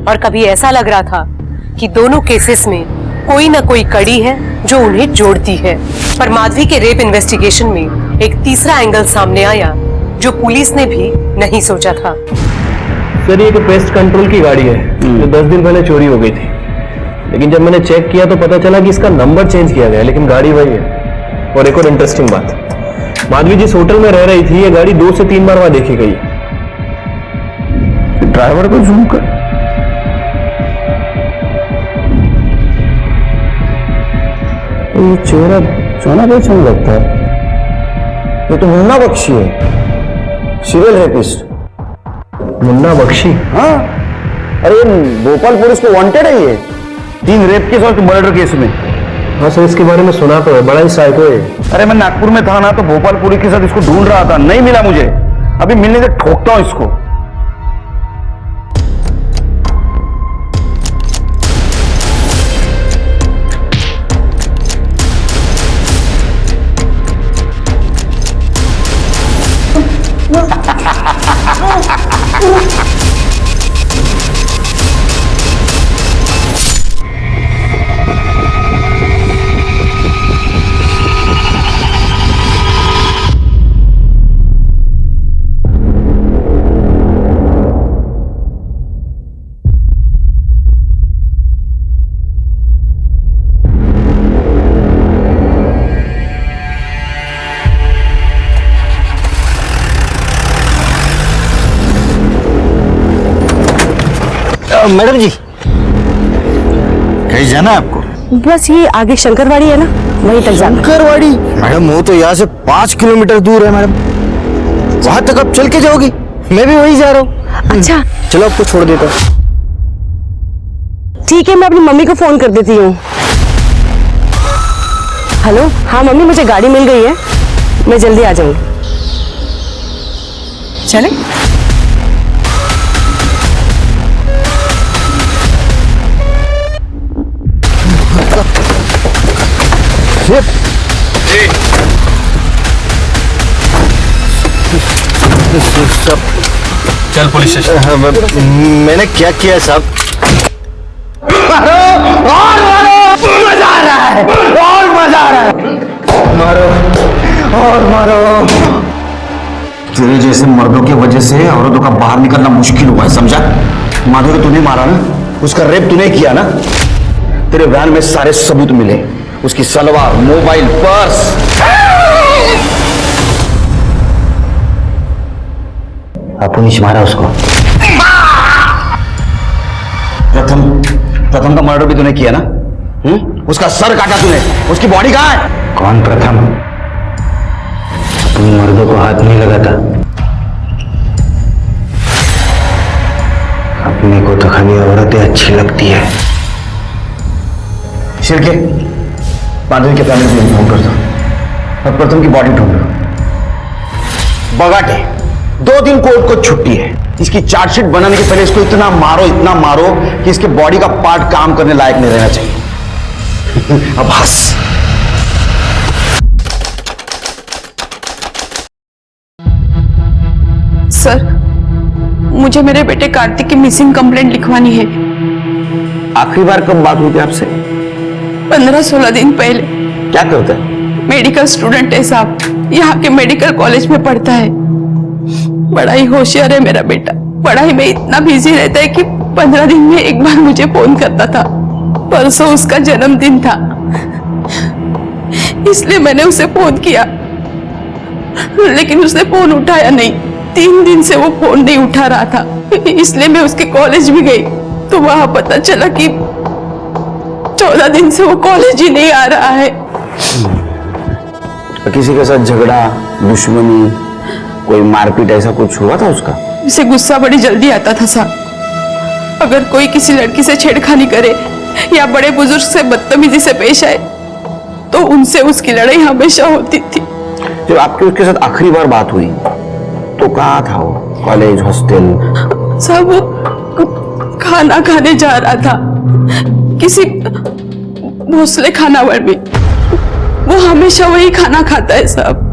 और कभी ऐसा लग रहा था कि दोनों केसेस में कोई ना कोई कड़ी है जो उन्हें जोड़ती है। पर माधवी के रेप इन्वेस्टिगेशन में एक तीसरा एंगल सामने आया जो पुलिस ने भी नहीं सोचा था। सर, ये पेस्ट कंट्रोल की गाड़ी है जो 10 दिन पहले चोरी हो गई थी, लेकिन जब मैंने चेक किया तो पता चला कि इसका नंबर चेंज किया गया, लेकिन गाड़ी वही है। और एक और इंटरेस्टिंग बात, माधवी जिस होटल में रह रही थी ये गाड़ी 2 से 3 बार वहां देखी गई। ड्राइवर को जूम कर, ये चेहरा सोना पहचान लगता है। ये तो मुन्ना बख्शी है, सीरियल रेपिस्ट। मुन्ना बख्शी? हाँ, अरे भोपाल पुलिस को वांटेड है ये 3 रेप केस और मर्डर केस में। हाँ सर, इसके बारे में सुना तो है, बड़ा ही साइको है। अरे मैं नागपुर में था ना तो भोपाल पुलिस के साथ इसको ढूंढ रहा था, नहीं मिला मुझे। अभी मिलने से ठोकता हूं इसको। मैडम जी, कहीं जाना है आपको? बस ये आगे शंकरवाड़ी है ना, वहीं तक जाना। शंकरवाड़ी? मैडम वो तो यहाँ से 5 किलोमीटर दूर है मैडम, वहां तक आप चल के जाओगी? मैं भी वहीं जा रहा हूँ। अच्छा चलो आपको छोड़ देता हूँ। ठीक है, मैं अपनी मम्मी को फोन कर देती हूँ। हेलो, हाँ मम्मी, मुझे गाड़ी मिल गई है, मैं जल्दी आ जाऊंगी। चले? चल पुलिस स्टेशन। मैंने क्या किया साहब? मजा आ रहा है, और मजा आ रहा है। मारो और मारो। तेरे जैसे मर्दों की वजह से औरतों का बाहर निकलना मुश्किल हुआ है, समझा? माधुरी तूने मारा ना, उसका रेप तूने किया ना। तेरे वैन में सारे सबूत मिले, उसकी सलवार, मोबाइल, पर्स। अपुनीश मारा उसको। प्रथम प्रथम का मर्डर भी तूने किया ना? उसका सर काटा तूने, उसकी बॉडी कहाँ है? कौन प्रथम? तुम मर्दों को हाथ नहीं लगाता। अपने को तो खाली औरतें अच्छी लगती है। शिरके, माधवी के फैमिली को इन्फॉर्म कर दो और प्रथम की बॉडी ढूंढ लो। बगाटे, 2 दिन कोर्ट को छुट्टी है। इसकी चार्जशीट बनाने के पहले इसको इतना मारो कि इसके बॉडी का पार्ट काम करने लायक नहीं रहना चाहिए। अब हंस। सर, मुझे मेरे बेटे कार्तिक की मिसिंग कंप्लेंट लिखवानी है। आखिरी बार कब बात हुई थी आपसे? 15-16 दिन पहले। क्या करते हैं? मेडिकल स्टूडेंट है साहब, यहाँ के मेडिकल कॉलेज में पढ़ता है। बड़ा ही होशियार है मेरा बेटा। पढ़ाई में इतना बिजी रहता है कि 15 दिन में एक बार मुझे फोन करता था। परसों उसका जन्मदिन था, इसलिए मैंने उसे फोन किया, लेकिन उसने फोन उठाया नहीं। 3 दिन से वो फोन नहीं उठा रहा था, इसलिए मैं उसके कॉलेज भी गई तो वहां पता चला कि 14 दिन से वो कॉलेज ही नहीं आ रहा है। किसी के साथ झगड़ा, दुश्मनी, कोई मारपीट ऐसा कुछ हुआ था उसका? उसे गुस्सा बड़ी जल्दी आता था साहब। अगर कोई किसी लड़की से छेड़खानी करे या बड़े बुजुर्ग से बदतमीजी से पेश आए तो उनसे उसकी लड़ाई हमेशा होती थी। जब आपकी उसके साथ आखिरी बार बात हुई तो कहाँ था वो? College, hostel? सब खाना खाने जा रहा था किसी भोसले खानावर में। वो हमेशा वही खाना खाता है साहब।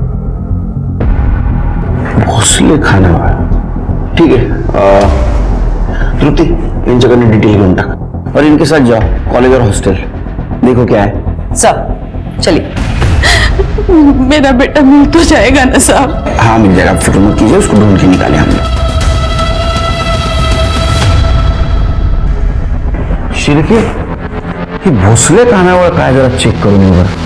भोसले खानावर? ठीक है, त्रुटि, इन जगह ने डिटेल घंटा और इनके साथ जाओ कॉलेज और हॉस्टल, देखो क्या है। सब चलिए। मेरा बेटा मिल तो जाएगा ना साहब? हाँ मिल जाएगा, फिक्र मत कीजिए, उसको ढूंढ के निकाले हमने। शिरके, ये भोसले खानावर का है, जरा चेक करो एक बार।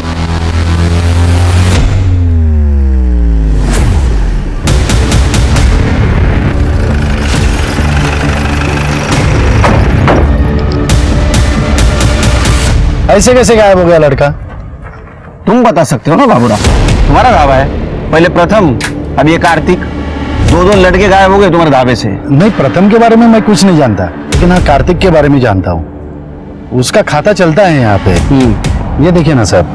ऐसे कैसे गायब हो गया लड़का? तुम बता सकते हो ना बाबूराव, तुम्हारा ढाबा है। पहले प्रथम, अब ये कार्तिक, 2 लड़के गायब हो गए तुम्हारे ढाबे से। नहीं, प्रथम के बारे में मैं कुछ नहीं जानता, लेकिन हाँ कार्तिक के बारे में जानता हूँ। उसका खाता चलता है यहाँ पे। ये देखिए ना साहब,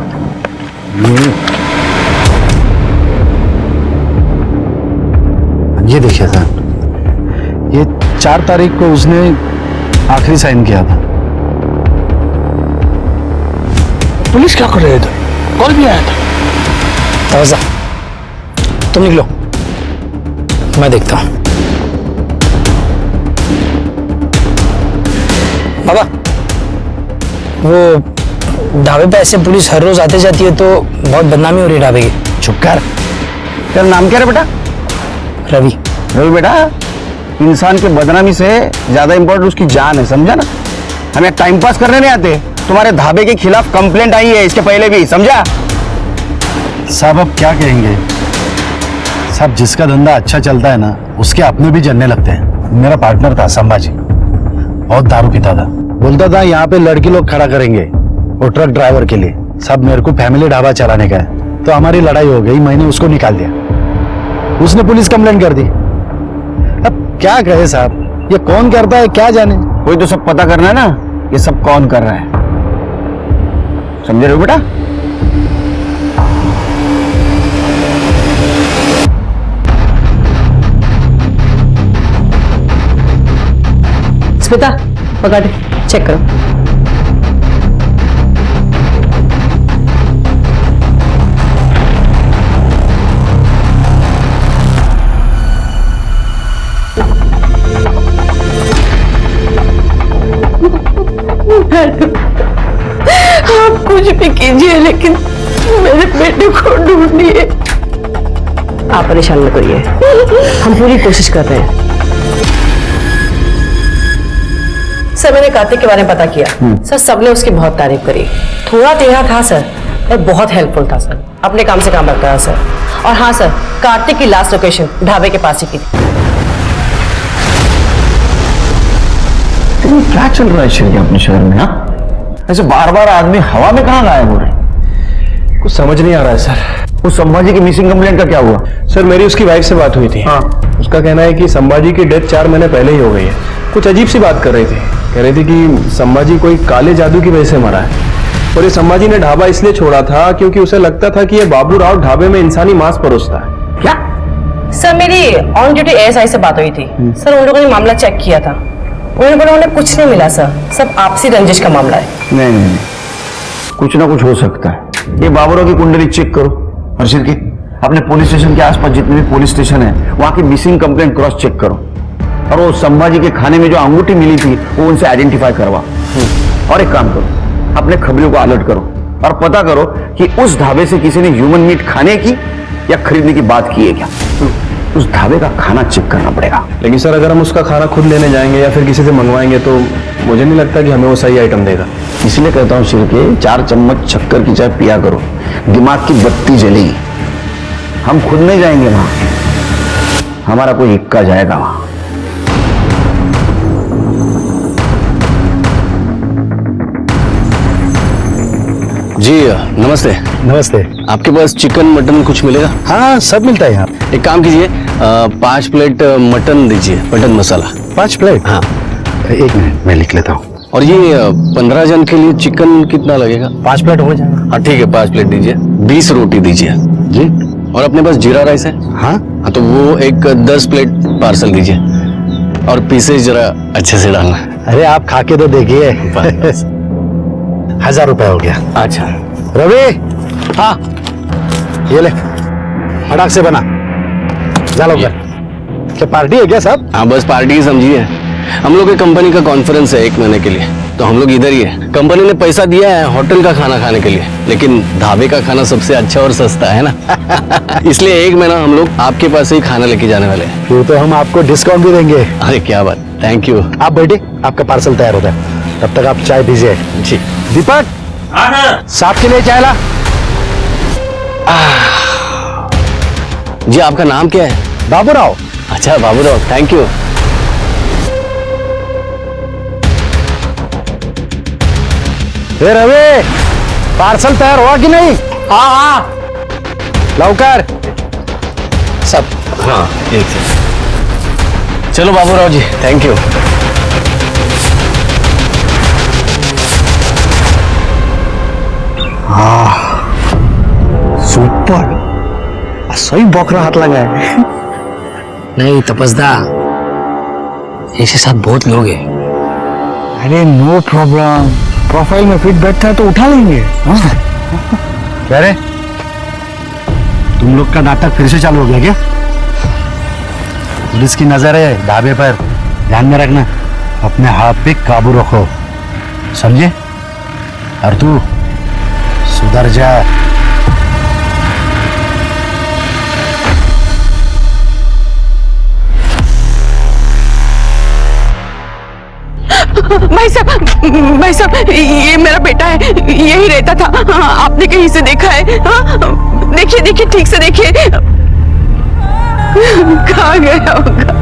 ये देखिए साहब, ये 4 तारीख को उसने आखिरी साइन किया था। पुलिस क्या कर रहे थे? कॉल भी आया था। तवज्जा, तुम निकलो, मैं देखता हूं। बाबा, वो ढाबे पे ऐसे पुलिस हर रोज आते जाती है तो बहुत बदनामी हो रही है ढाबे की। चुप कर। तेरा नाम क्या है बेटा? रवि। रवि बेटा, इंसान के बदनामी से ज्यादा इंपॉर्टेंट उसकी जान है, समझा ना? हमें टाइम पास करने नहीं आते। तुम्हारे ढाबे के खिलाफ कंप्लेंट आई है इसके पहले भी, समझा? साहब अब क्या कहेंगे साहब, जिसका धंधा अच्छा चलता है ना उसके अपने भी जलने लगते हैं। मेरा पार्टनर था संभाजी, बहुत दारू पीता था, बोलता था यहाँ पे लड़की लोग खड़ा करेंगे वो ट्रक ड्राइवर के लिए। साहब मेरे को फैमिली ढाबा चलाने का है, तो हमारी लड़ाई हो गई, मैंने उसको निकाल दिया, उसने पुलिस कंप्लेंट कर दी। अब क्या कहे साहब, ये कौन करता है क्या जाने। कोई तो सब पता करना है ना, ये सब कौन कर रहा है, समझे रहे हो बेटा? स्मिता, पकड़, चेक करो। आप कुछ भी कीजिए लेकिन मेरे बेटे को ढूंढिए। आप परेशान मत करिए, हम पूरी कोशिश कर रहे हैं। सर मैंने कार्तिक के बारे में पता किया सर, सबने उसकी बहुत तारीफ करी। थोड़ा टेढ़ा था सर, पर बहुत हेल्पफुल था सर, अपने काम से काम रखता था सर। और हाँ सर, कार्तिक की लास्ट लोकेशन ढाबे के पास ही की थी। में क्या चल रहा है शिरके अपने शहर में? हाँ, ऐसे बार बार आदमी हवा में कहाँ गायब हो रहे हैं? कुछ समझ नहीं आ रहा है सर। उस संभाजी की मिसिंग कंप्लेंट का क्या हुआ? सर मेरी उसकी वाइफ से बात हुई थी। हाँ। उसका कहना है कि संभाजी की डेथ 4 महीने पहले ही हो गई है। कुछ अजीब सी बात कर रही थी। कह रही थी कि संभाजी कोई काले जादू की वजह से मरा है और ये संभाजी ने ढाबा इसलिए छोड़ा था क्योंकि उसे लगता था कि ये बाबू राव ढाबे में इंसानी मांस परोसता है। क्या? सर मेरी ऑन ड्यूटी एएसआई से बात हुई थी। सर उन लोगों ने मामला चेक किया था, उन्हें बोला उन्हें कुछ नहीं मिला सर, सब आपसी रंजिश का मामला है। नहीं, कुछ ना कुछ हो सकता है। ये बाबूराव की कुंडली चेक करो और शिरके अपने पुलिस स्टेशन के आसपास जितने भी पुलिस स्टेशन है वहां की मिसिंग कंप्लेंट क्रॉस चेक करो और वो संभाजी के खाने में जो अंगूठी मिली थी वो उनसे आइडेंटिफाई करवा। और एक काम करो, अपने खबरियों को अलर्ट करो और पता करो कि उस ढाबे से किसी ने ह्यूमन मीट खाने की या खरीदने की बात की है क्या। उस ढाबे का खाना चेक करना पड़ेगा। लेकिन सर अगर हम उसका खाना खुद लेने जाएंगे या फिर किसी से मंगवाएंगे तो मुझे नहीं लगता कि हमें वो सही आइटम देगा। इसलिए कहता हूँ शिरके 4 चम्मच शक्कर की चाय पिया करो, दिमाग की बत्ती जलेगी। हम खुद नहीं जाएंगे वहां, हमारा कोई इक्का जाएगा वहां। जी नमस्ते। नमस्ते। आपके पास चिकन मटन कुछ मिलेगा? हाँ, सब मिलता है यहाँ। एक काम कीजिए 5 प्लेट मटन दीजिए, मटन मसाला। 5 प्लेट? हाँ। 1 मिनट मैं लिख लेता हूँ। और ये 15 जन के लिए चिकन कितना लगेगा? 5 प्लेट हो जाएगा। हाँ ठीक है, 5 प्लेट दीजिए। 20 रोटी दीजिए। जी। और अपने पास जीरा राइस है? हाँ। हाँ तो वो एक 10 प्लेट पार्सल दीजिए और पीसेज जरा अच्छे से डालना। अरे आप खा के तो देखिए। 1000 रुपए हो गया। अच्छा रवि। हाँ ये ले, फटाक से बना, जा लो। क्या पार्टी है क्या साहब? हाँ बस पार्टी ही समझिए। हम लोग की कंपनी का कॉन्फ्रेंस है 1 महीने के लिए, तो हम लोग इधर ही है। कंपनी ने पैसा दिया है होटल का खाना खाने के लिए, लेकिन ढाबे का खाना सबसे अच्छा और सस्ता है ना। इसलिए 1 महीना हम लोग आपके पास से ही खाना लेके जाने वाले हैं। फिर तो हम आपको डिस्काउंट भी देंगे। अरे क्या बात, थैंक यू। आप बैठे, आपका पार्सल तैयार होता है, तब तक आप चाय पीजिए। जी। दीपक, साहब के लिए चाय ला। जी आपका नाम क्या है? बाबूराव। अच्छा Baburao, thank you. Ravi, parcel तैयार हुआ कि नहीं? हाँ, लवकर सब। हाँ एक से। चलो बाबूराव जी, थैंक यू। सुपर, सही बकरा हाथ लगा है। नहीं तपस्दा, ऐसे साथ बहुत लोग हैं। अरे नो प्रॉब्लम, प्रोफाइल में फिट बैठता है तो उठा लेंगे। क्या रे, तुम लोग का नाटक फिर से चालू हो गया क्या? पुलिस की नजर है ढाबे पर, ध्यान में रखना, अपने हाथ पे काबू रखो, समझे? और तू सुधर जा। भाई साहब ये मेरा बेटा है, यही रहता था। आपने कहीं से देखा है? देखिए देखिए, ठीक से देखिए, कहाँ गया होगा?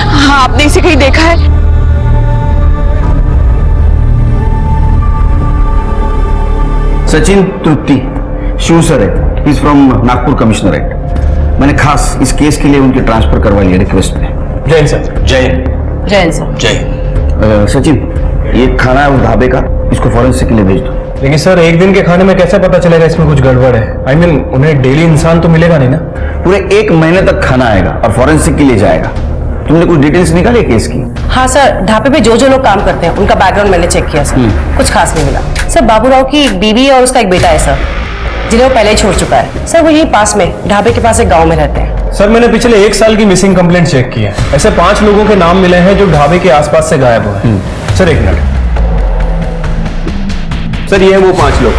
हाँ, आपने इसे कहीं देखा है? सचिन तृप्ति शिवसर है, इज फ्रॉम नागपुर कमिश्नरेट। मैंने खास इस केस के लिए उनकी ट्रांसफर करवा लिया रिक्वेस्ट पे। जय सर। जय जैन सर। जय। सचिन, ये खाना है उस ढाबे का, इसको फॉरेंसिक के लिए भेज दो। लेकिन सर 1 दिन के खाने में कैसे पता चलेगा इसमें कुछ गड़बड़ है? I mean, उन्हें डेली इंसान तो मिलेगा नहीं ना? पूरे 1 महीने तक खाना आएगा और फॉरेंसिक के लिए जाएगा। तुमने कुछ डिटेल्स निकाली केस की? हाँ सर, ढाबे पे जो जो लोग काम करते हैं उनका बैकग्राउंड मैंने चेक किया सर, कुछ खास नहीं मिला। सर बाबूराव की एक बीवी और उसका एक बेटा है सर, जिन्हें वो पहले ही छोड़ चुका है। सर वो यही पास में ढाबे के पास एक गाँव में रहते हैं। सर मैंने पिछले 1 साल की मिसिंग कंप्लेंट चेक की है। ऐसे 5 लोगों के नाम मिले हैं जो ढाबे के आसपास से गायब हुए हैं। Sir 1 minute. सर ये हैं वो 5 लोग: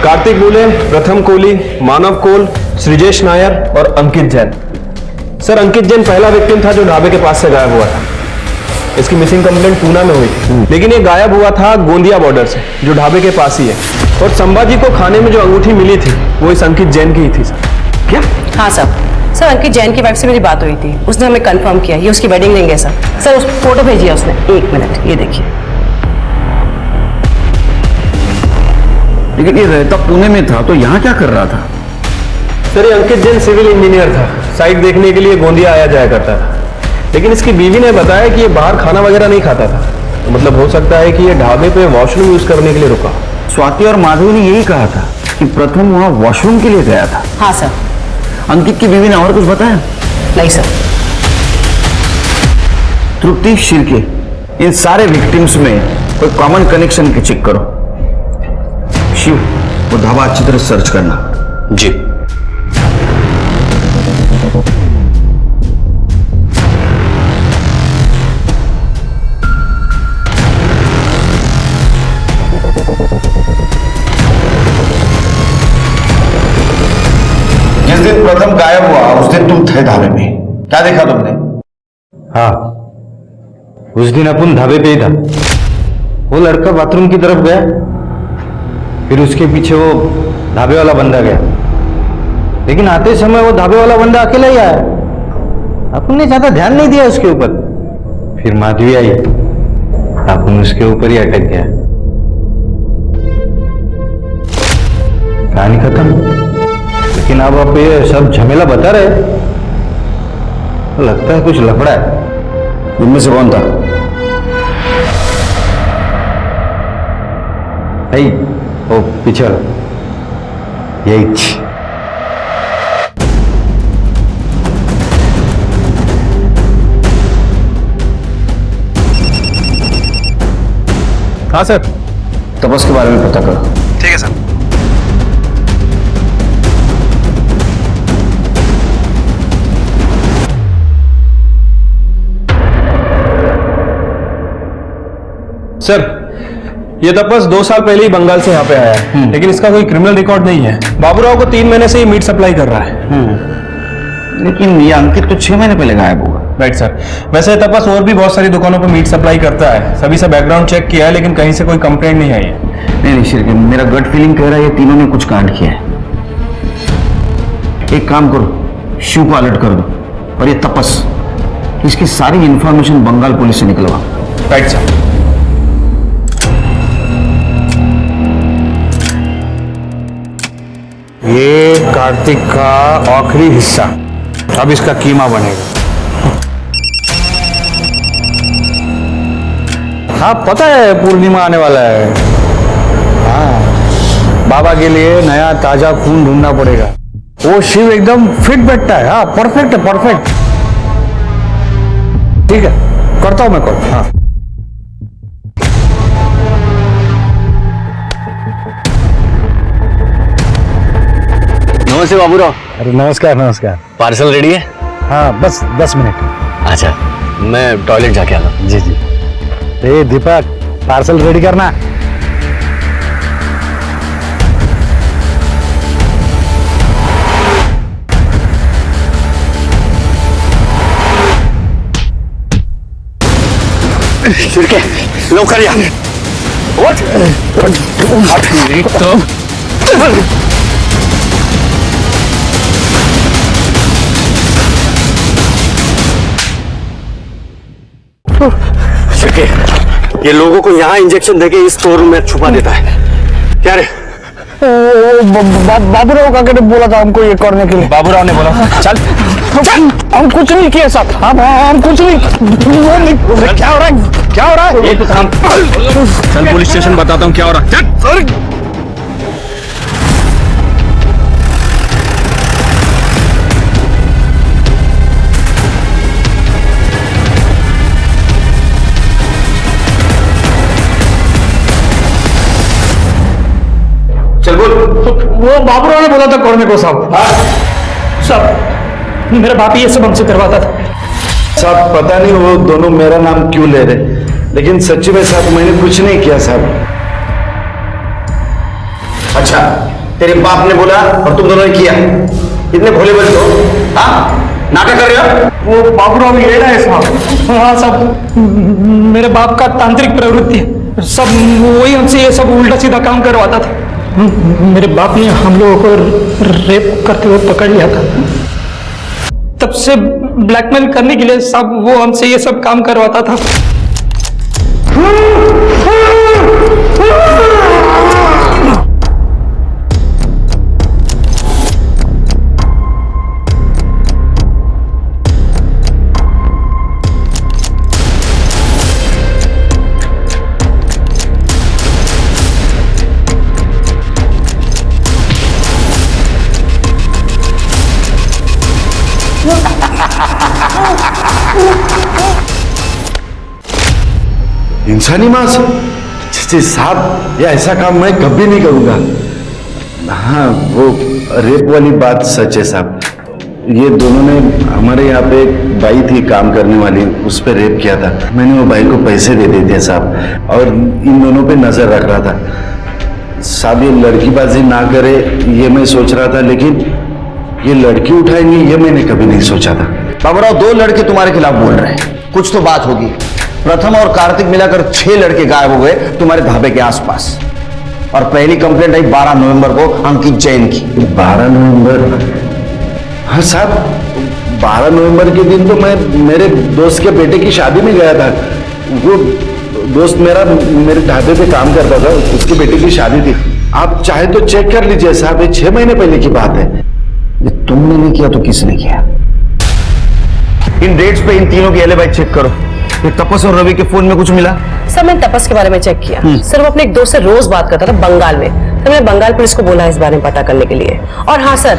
कार्तिक बुले, प्रथम कोहली, मानव कोल, सृजेश नायर और अंकित जैन। सर अंकित जैन पहला विक्टिम था जो ढाबे के पास से गायब हुआ था। इसकी मिसिंग कंप्लेंट पूना में हुई थी, लेकिन ये गायब हुआ था गोंदिया बॉर्डर से, जो ढाबे के पास ही है। और संभाजी को खाने में जो अंगूठी मिली थी वो इस अंकित जैन की ही थी। सर क्या? हाँ सर अंकित जैन की वाइफ से मेरी बात हुई थी, उसने हमें कंफर्म किया ये उसकी वेडिंग रिंग है सर। सर उस फोटो भेजिए उसने। 1 मिनट, ये देखिए। लेकिन ये रहता पुणे में था तो यहाँ क्या कर रहा था? सर ये अंकित जैन सिविल इंजीनियर था, साइट देखने के लिए गोंदिया आया जाया करता था। लेकिन इसकी बीवी ने बताया कि ये बाहर खाना वगैरह नहीं खाता था, तो मतलब हो सकता है कि ये ढाबे पे वॉशरूम यूज करने के लिए रुका। स्वाति और माधवी ने यही कहा था कि प्रथम वहाँ वॉशरूम के लिए गया था। हाँ सर। अंकित की बीवी ने और कुछ बताया? नहीं सर। तृप्ति, शिर्के, इन सारे विक्टिम्स में कोई कॉमन कनेक्शन के चेक करो। शिव, वो ढाबा अच्छी तरह सर्च करना। जी। जिस दिन प्रथम गायब हुआ उस दिन तुम थे ढाबे में, क्या देखा तुमने? हाँ, उस दिन अपन ढाबे पे ही था। वो लड़का बाथरूम की तरफ गया, फिर उसके पीछे वो ढाबे वाला बंदा गया, लेकिन आते समय वो ढाबे वाला बंदा अकेला ही आया। अपन ने ज्यादा ध्यान नहीं दिया उसके ऊपर। फिर माधवी आई, अपन उसके ऊपर ही अटक गया। कहानी खत्म। लेकिन अब आप ये सब झमेला बता रहे, तो लगता है कुछ लफड़ा है। उनमें से कौन था? ओ पीछे वाला, यही। हाँ सर। तपस के बारे में पता करो। ठीक है सर। सर ये तपस 2 साल पहले ही बंगाल से यहाँ पे आया है, लेकिन इसका कोई क्रिमिनल रिकॉर्ड नहीं है। बाबूराव को 3 महीने से ही मीट सप्लाई कर रहा है। लेकिन ये अंकित तो 6 महीने पहले गायब हुआ। Right sir. वैसे तपस और भी बहुत सारी दुकानों पे मीट सप्लाई करता है, सभी से बैकग्राउंड चेक किया है, लेकिन कहीं से कोई कंप्लेंट नहीं आई है। नहीं शिरके, मेरा गट फीलिंग कह रहा है ये तीनों ने कुछ कांड किया है। एक काम करो, शिव को अलर्ट कर दो, और ये तपस, इसकी सारी इंफॉर्मेशन बंगाल पुलिस से निकलवा। Right sir. ये कार्तिक का आखिरी हिस्सा, अब इसका कीमा बनेगा। हाँ पता है पूर्णिमा आने वाला है। हाँ, बाबा के लिए नया ताजा खून ढूंढना पड़ेगा। वो शिव एकदम फिट बैठता है। हाँ परफेक्ट है, परफेक्ट। ठीक है, करता हूं मैं कॉल। हाँ नमस्ते बाबूराव। अरे नमस्कार नमस्कार। पार्सल रेडी है? हाँ बस 10 मिनट। अच्छा, मैं टॉयलेट जाके आता हूँ। जी जी। ए दीपक, पार्सल रेडी करना। शिरके, लवकर या। शिरके, ये लोगों को यहाँ इंजेक्शन देके इस स्टोर रूम में छुपा देता है। क्या रे? बाबूराव काका ने बोला था हमको ये करने के लिए। बाबूराव ने बोला चल चल, हम कुछ नहीं किए साहब। हम कुछ नहीं। क्या हो रहा है? क्या हो रहा है? एक काम, चल पुलिस स्टेशन बताता हूँ क्या हो रहा है। चल। चल बोल। वो बाबूराव ने बोला था करने को साहब। साहब मेरा बाप ही ये सब हमसे करवाता था। साहब पता नहीं वो दोनों मेरा नाम क्यों ले रहे, लेकिन सच्ची में साहब मैंने कुछ नहीं किया साहब। अच्छा, तेरे बाप ने बोला और तुम दोनों ने किया? इतने भोले बच्चे हो? हाँ, नाटक कर रहे हो? वो बाबूराव लेना है साहब। हाँ साहब, मेरे बाप का तांत्रिक प्रवृत्ति है, सब वही हमसे ये सब उल्टा सीधा काम करवाता था। मेरे बाप ने हम लोगों को रेप करते हुए पकड़ लिया था, तब से ब्लैकमेल करने के लिए सब वो हमसे ये सब काम करवाता था। इंसानी मांस? जी साहब, ये ऐसा काम मैं कभी नहीं करूंगा। हाँ, वो रेप वाली बात सच है साहब। ये दोनों ने हमारे यहाँ पे एक बाई थी काम करने वाली, उस पर रेप किया था। मैंने वो बाई को पैसे दे दिए थे साहब, और इन दोनों पे नजर रख रहा था साहब। ये लड़कीबाजी ना करे ये मैं सोच रहा था, लेकिन ये लड़की उठाएंगे ये मैंने कभी नहीं सोचा था। बाबूराव, 2 लड़के तुम्हारे खिलाफ बोल रहे हैं, कुछ तो बात होगी। प्रथम और कार्तिक मिलाकर 6 लड़के गायब हो गए तुम्हारे ढाबे के आसपास, और पहली कंप्लेंट आई 12 नवंबर को अंकित जैन की। 12 नवंबर? हाँ साहब, 12 नवंबर के दिन तो मैं मेरे दोस्त के बेटे की शादी में गया था। वो दोस्त मेरा मेरे ढाबे पे काम करता था, उसके बेटे की शादी थी। आप चाहे तो चेक कर लीजिए साहब, ये 6 महीने पहले की बात है। ये तुमने नहीं किया तो किसने किया? इन डेट्स पे इन तीनों की एलिबाई चेक करो। ये तपस और रवि के फोन में कुछ मिला? सर मैंने तपस के बारे में चेक किया। सर वो अपने एक दोस्त से रोज बात करता था बंगाल में। सर मैंने बंगाल पुलिस को बोला है इस बारे में पता करने के लिए। और हाँ सर,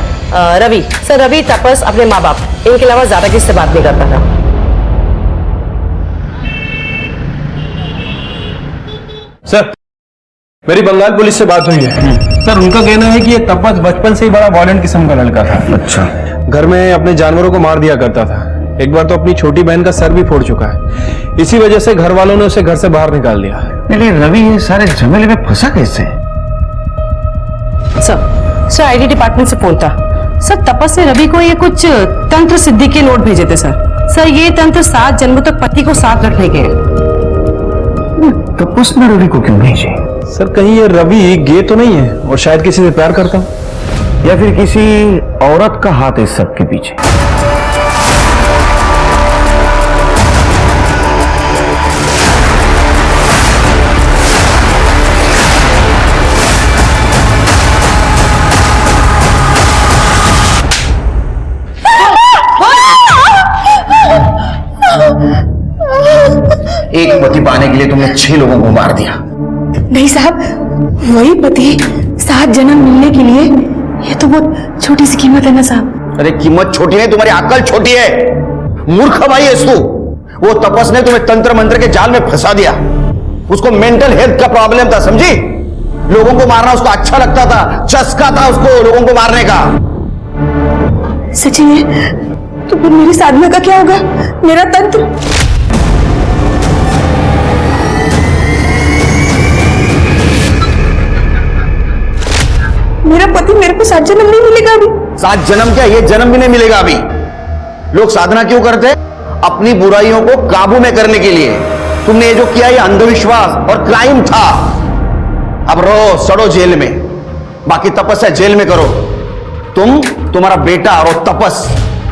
रवि तपस अपने माँ बाप इनके अलावा ज्यादा किसी से बात नहीं करता था। सर, मेरी बंगाल पुलिस से बात हुई है। सर, उनका कहना है कि ये तपस बचपन से ही बड़ा वायलेंट किस्म का लड़का था। अच्छा। घर में अपने जानवरों को मार दिया करता था। एक बार तो अपनी छोटी बहन का सर भी फोड़ चुका है। इसी वजह से घर वालों ने उसे घर से बाहर निकाल दिया। लेकिन रवि ये सारे झमेले में फंसा कैसे? सर आईडी डिपार्टमेंट से फोन था। सर तपस ने रवि को ये कुछ तंत्र सिद्धि के नोट भेजे थे सर ये तंत्र 7 जन्मों तक पति को साथ रखने के हैं। तपस ने रवि को क्यों भेजे? सर कहीं ये रवि गे तो नहीं है और शायद किसी से प्यार करता हूं, या फिर किसी औरत का हाथ है इस सब के पीछे? एक पति पाने के लिए तुमने 6 लोगों को मार दिया। नहीं साहब, वही पति 7 जन्म मिलने के लिए, ये तो बहुत छोटी सी कीमत है ना साहब। अरे कीमत छोटी नहीं, तुम्हारी अकल छोटी है। मूर्ख भाई है तू। वो तपस ने तुम्हें तंत्र मंत्र के जाल में फंसा दिया। उसको मेंटल हेल्थ का प्रॉब्लम था, समझी? लोगों को मारना उसको अच्छा लगता था, चस्का था उसको लोगों को मारने का। सच्ची है तो फिर मेरी साधना का क्या होगा? मेरा तंत्र? मेरा पति मेरे को 7 जन्म नहीं मिलेगा अभी। 7 जन्म क्या, ये जन्म भी नहीं मिलेगा अभी। लोग साधना क्यों करते हैं? अपनी बुराइयों को काबू में करने के लिए। तुमने ये जो किया ये अंधविश्वास और क्राइम था। अब रहो सड़ो जेल में, बाकी तपस्या जेल में करो। तुम्हारा बेटा और तपस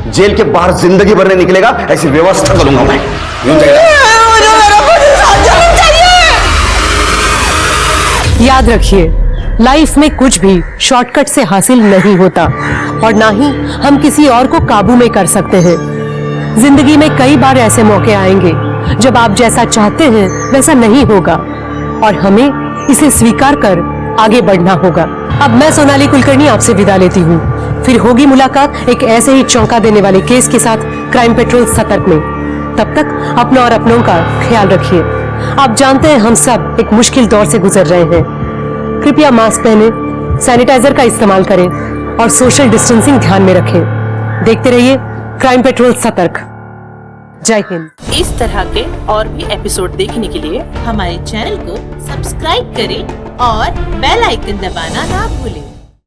जेल के बाहर जिंदगी भर नहीं निकलेगा, ऐसी व्यवस्था करूंगा मैं। याद रखिए, लाइफ में कुछ भी शॉर्टकट से हासिल नहीं होता और ना ही हम किसी और को काबू में कर सकते हैं। जिंदगी में कई बार ऐसे मौके आएंगे जब आप जैसा चाहते हैं वैसा नहीं होगा और हमें इसे स्वीकार कर आगे बढ़ना होगा। अब मैं सोनाली कुलकर्णी आपसे विदा लेती हूँ। फिर होगी मुलाकात एक ऐसे ही चौंका देने वाले केस के साथ क्राइम पेट्रोल सतर्क में। तब तक अपना और अपनों का ख्याल रखिए। आप जानते हैं हम सब एक मुश्किल दौर से गुजर रहे हैं। कृपया मास्क पहने, सैनिटाइजर का इस्तेमाल करें और सोशल डिस्टेंसिंग ध्यान में रखें। देखते रहिए क्राइम पेट्रोल सतर्क। जय हिंद। इस तरह के और भी एपिसोड देखने के लिए हमारे चैनल को सब्सक्राइब करें और बेल आइकन दबाना ना भूलें।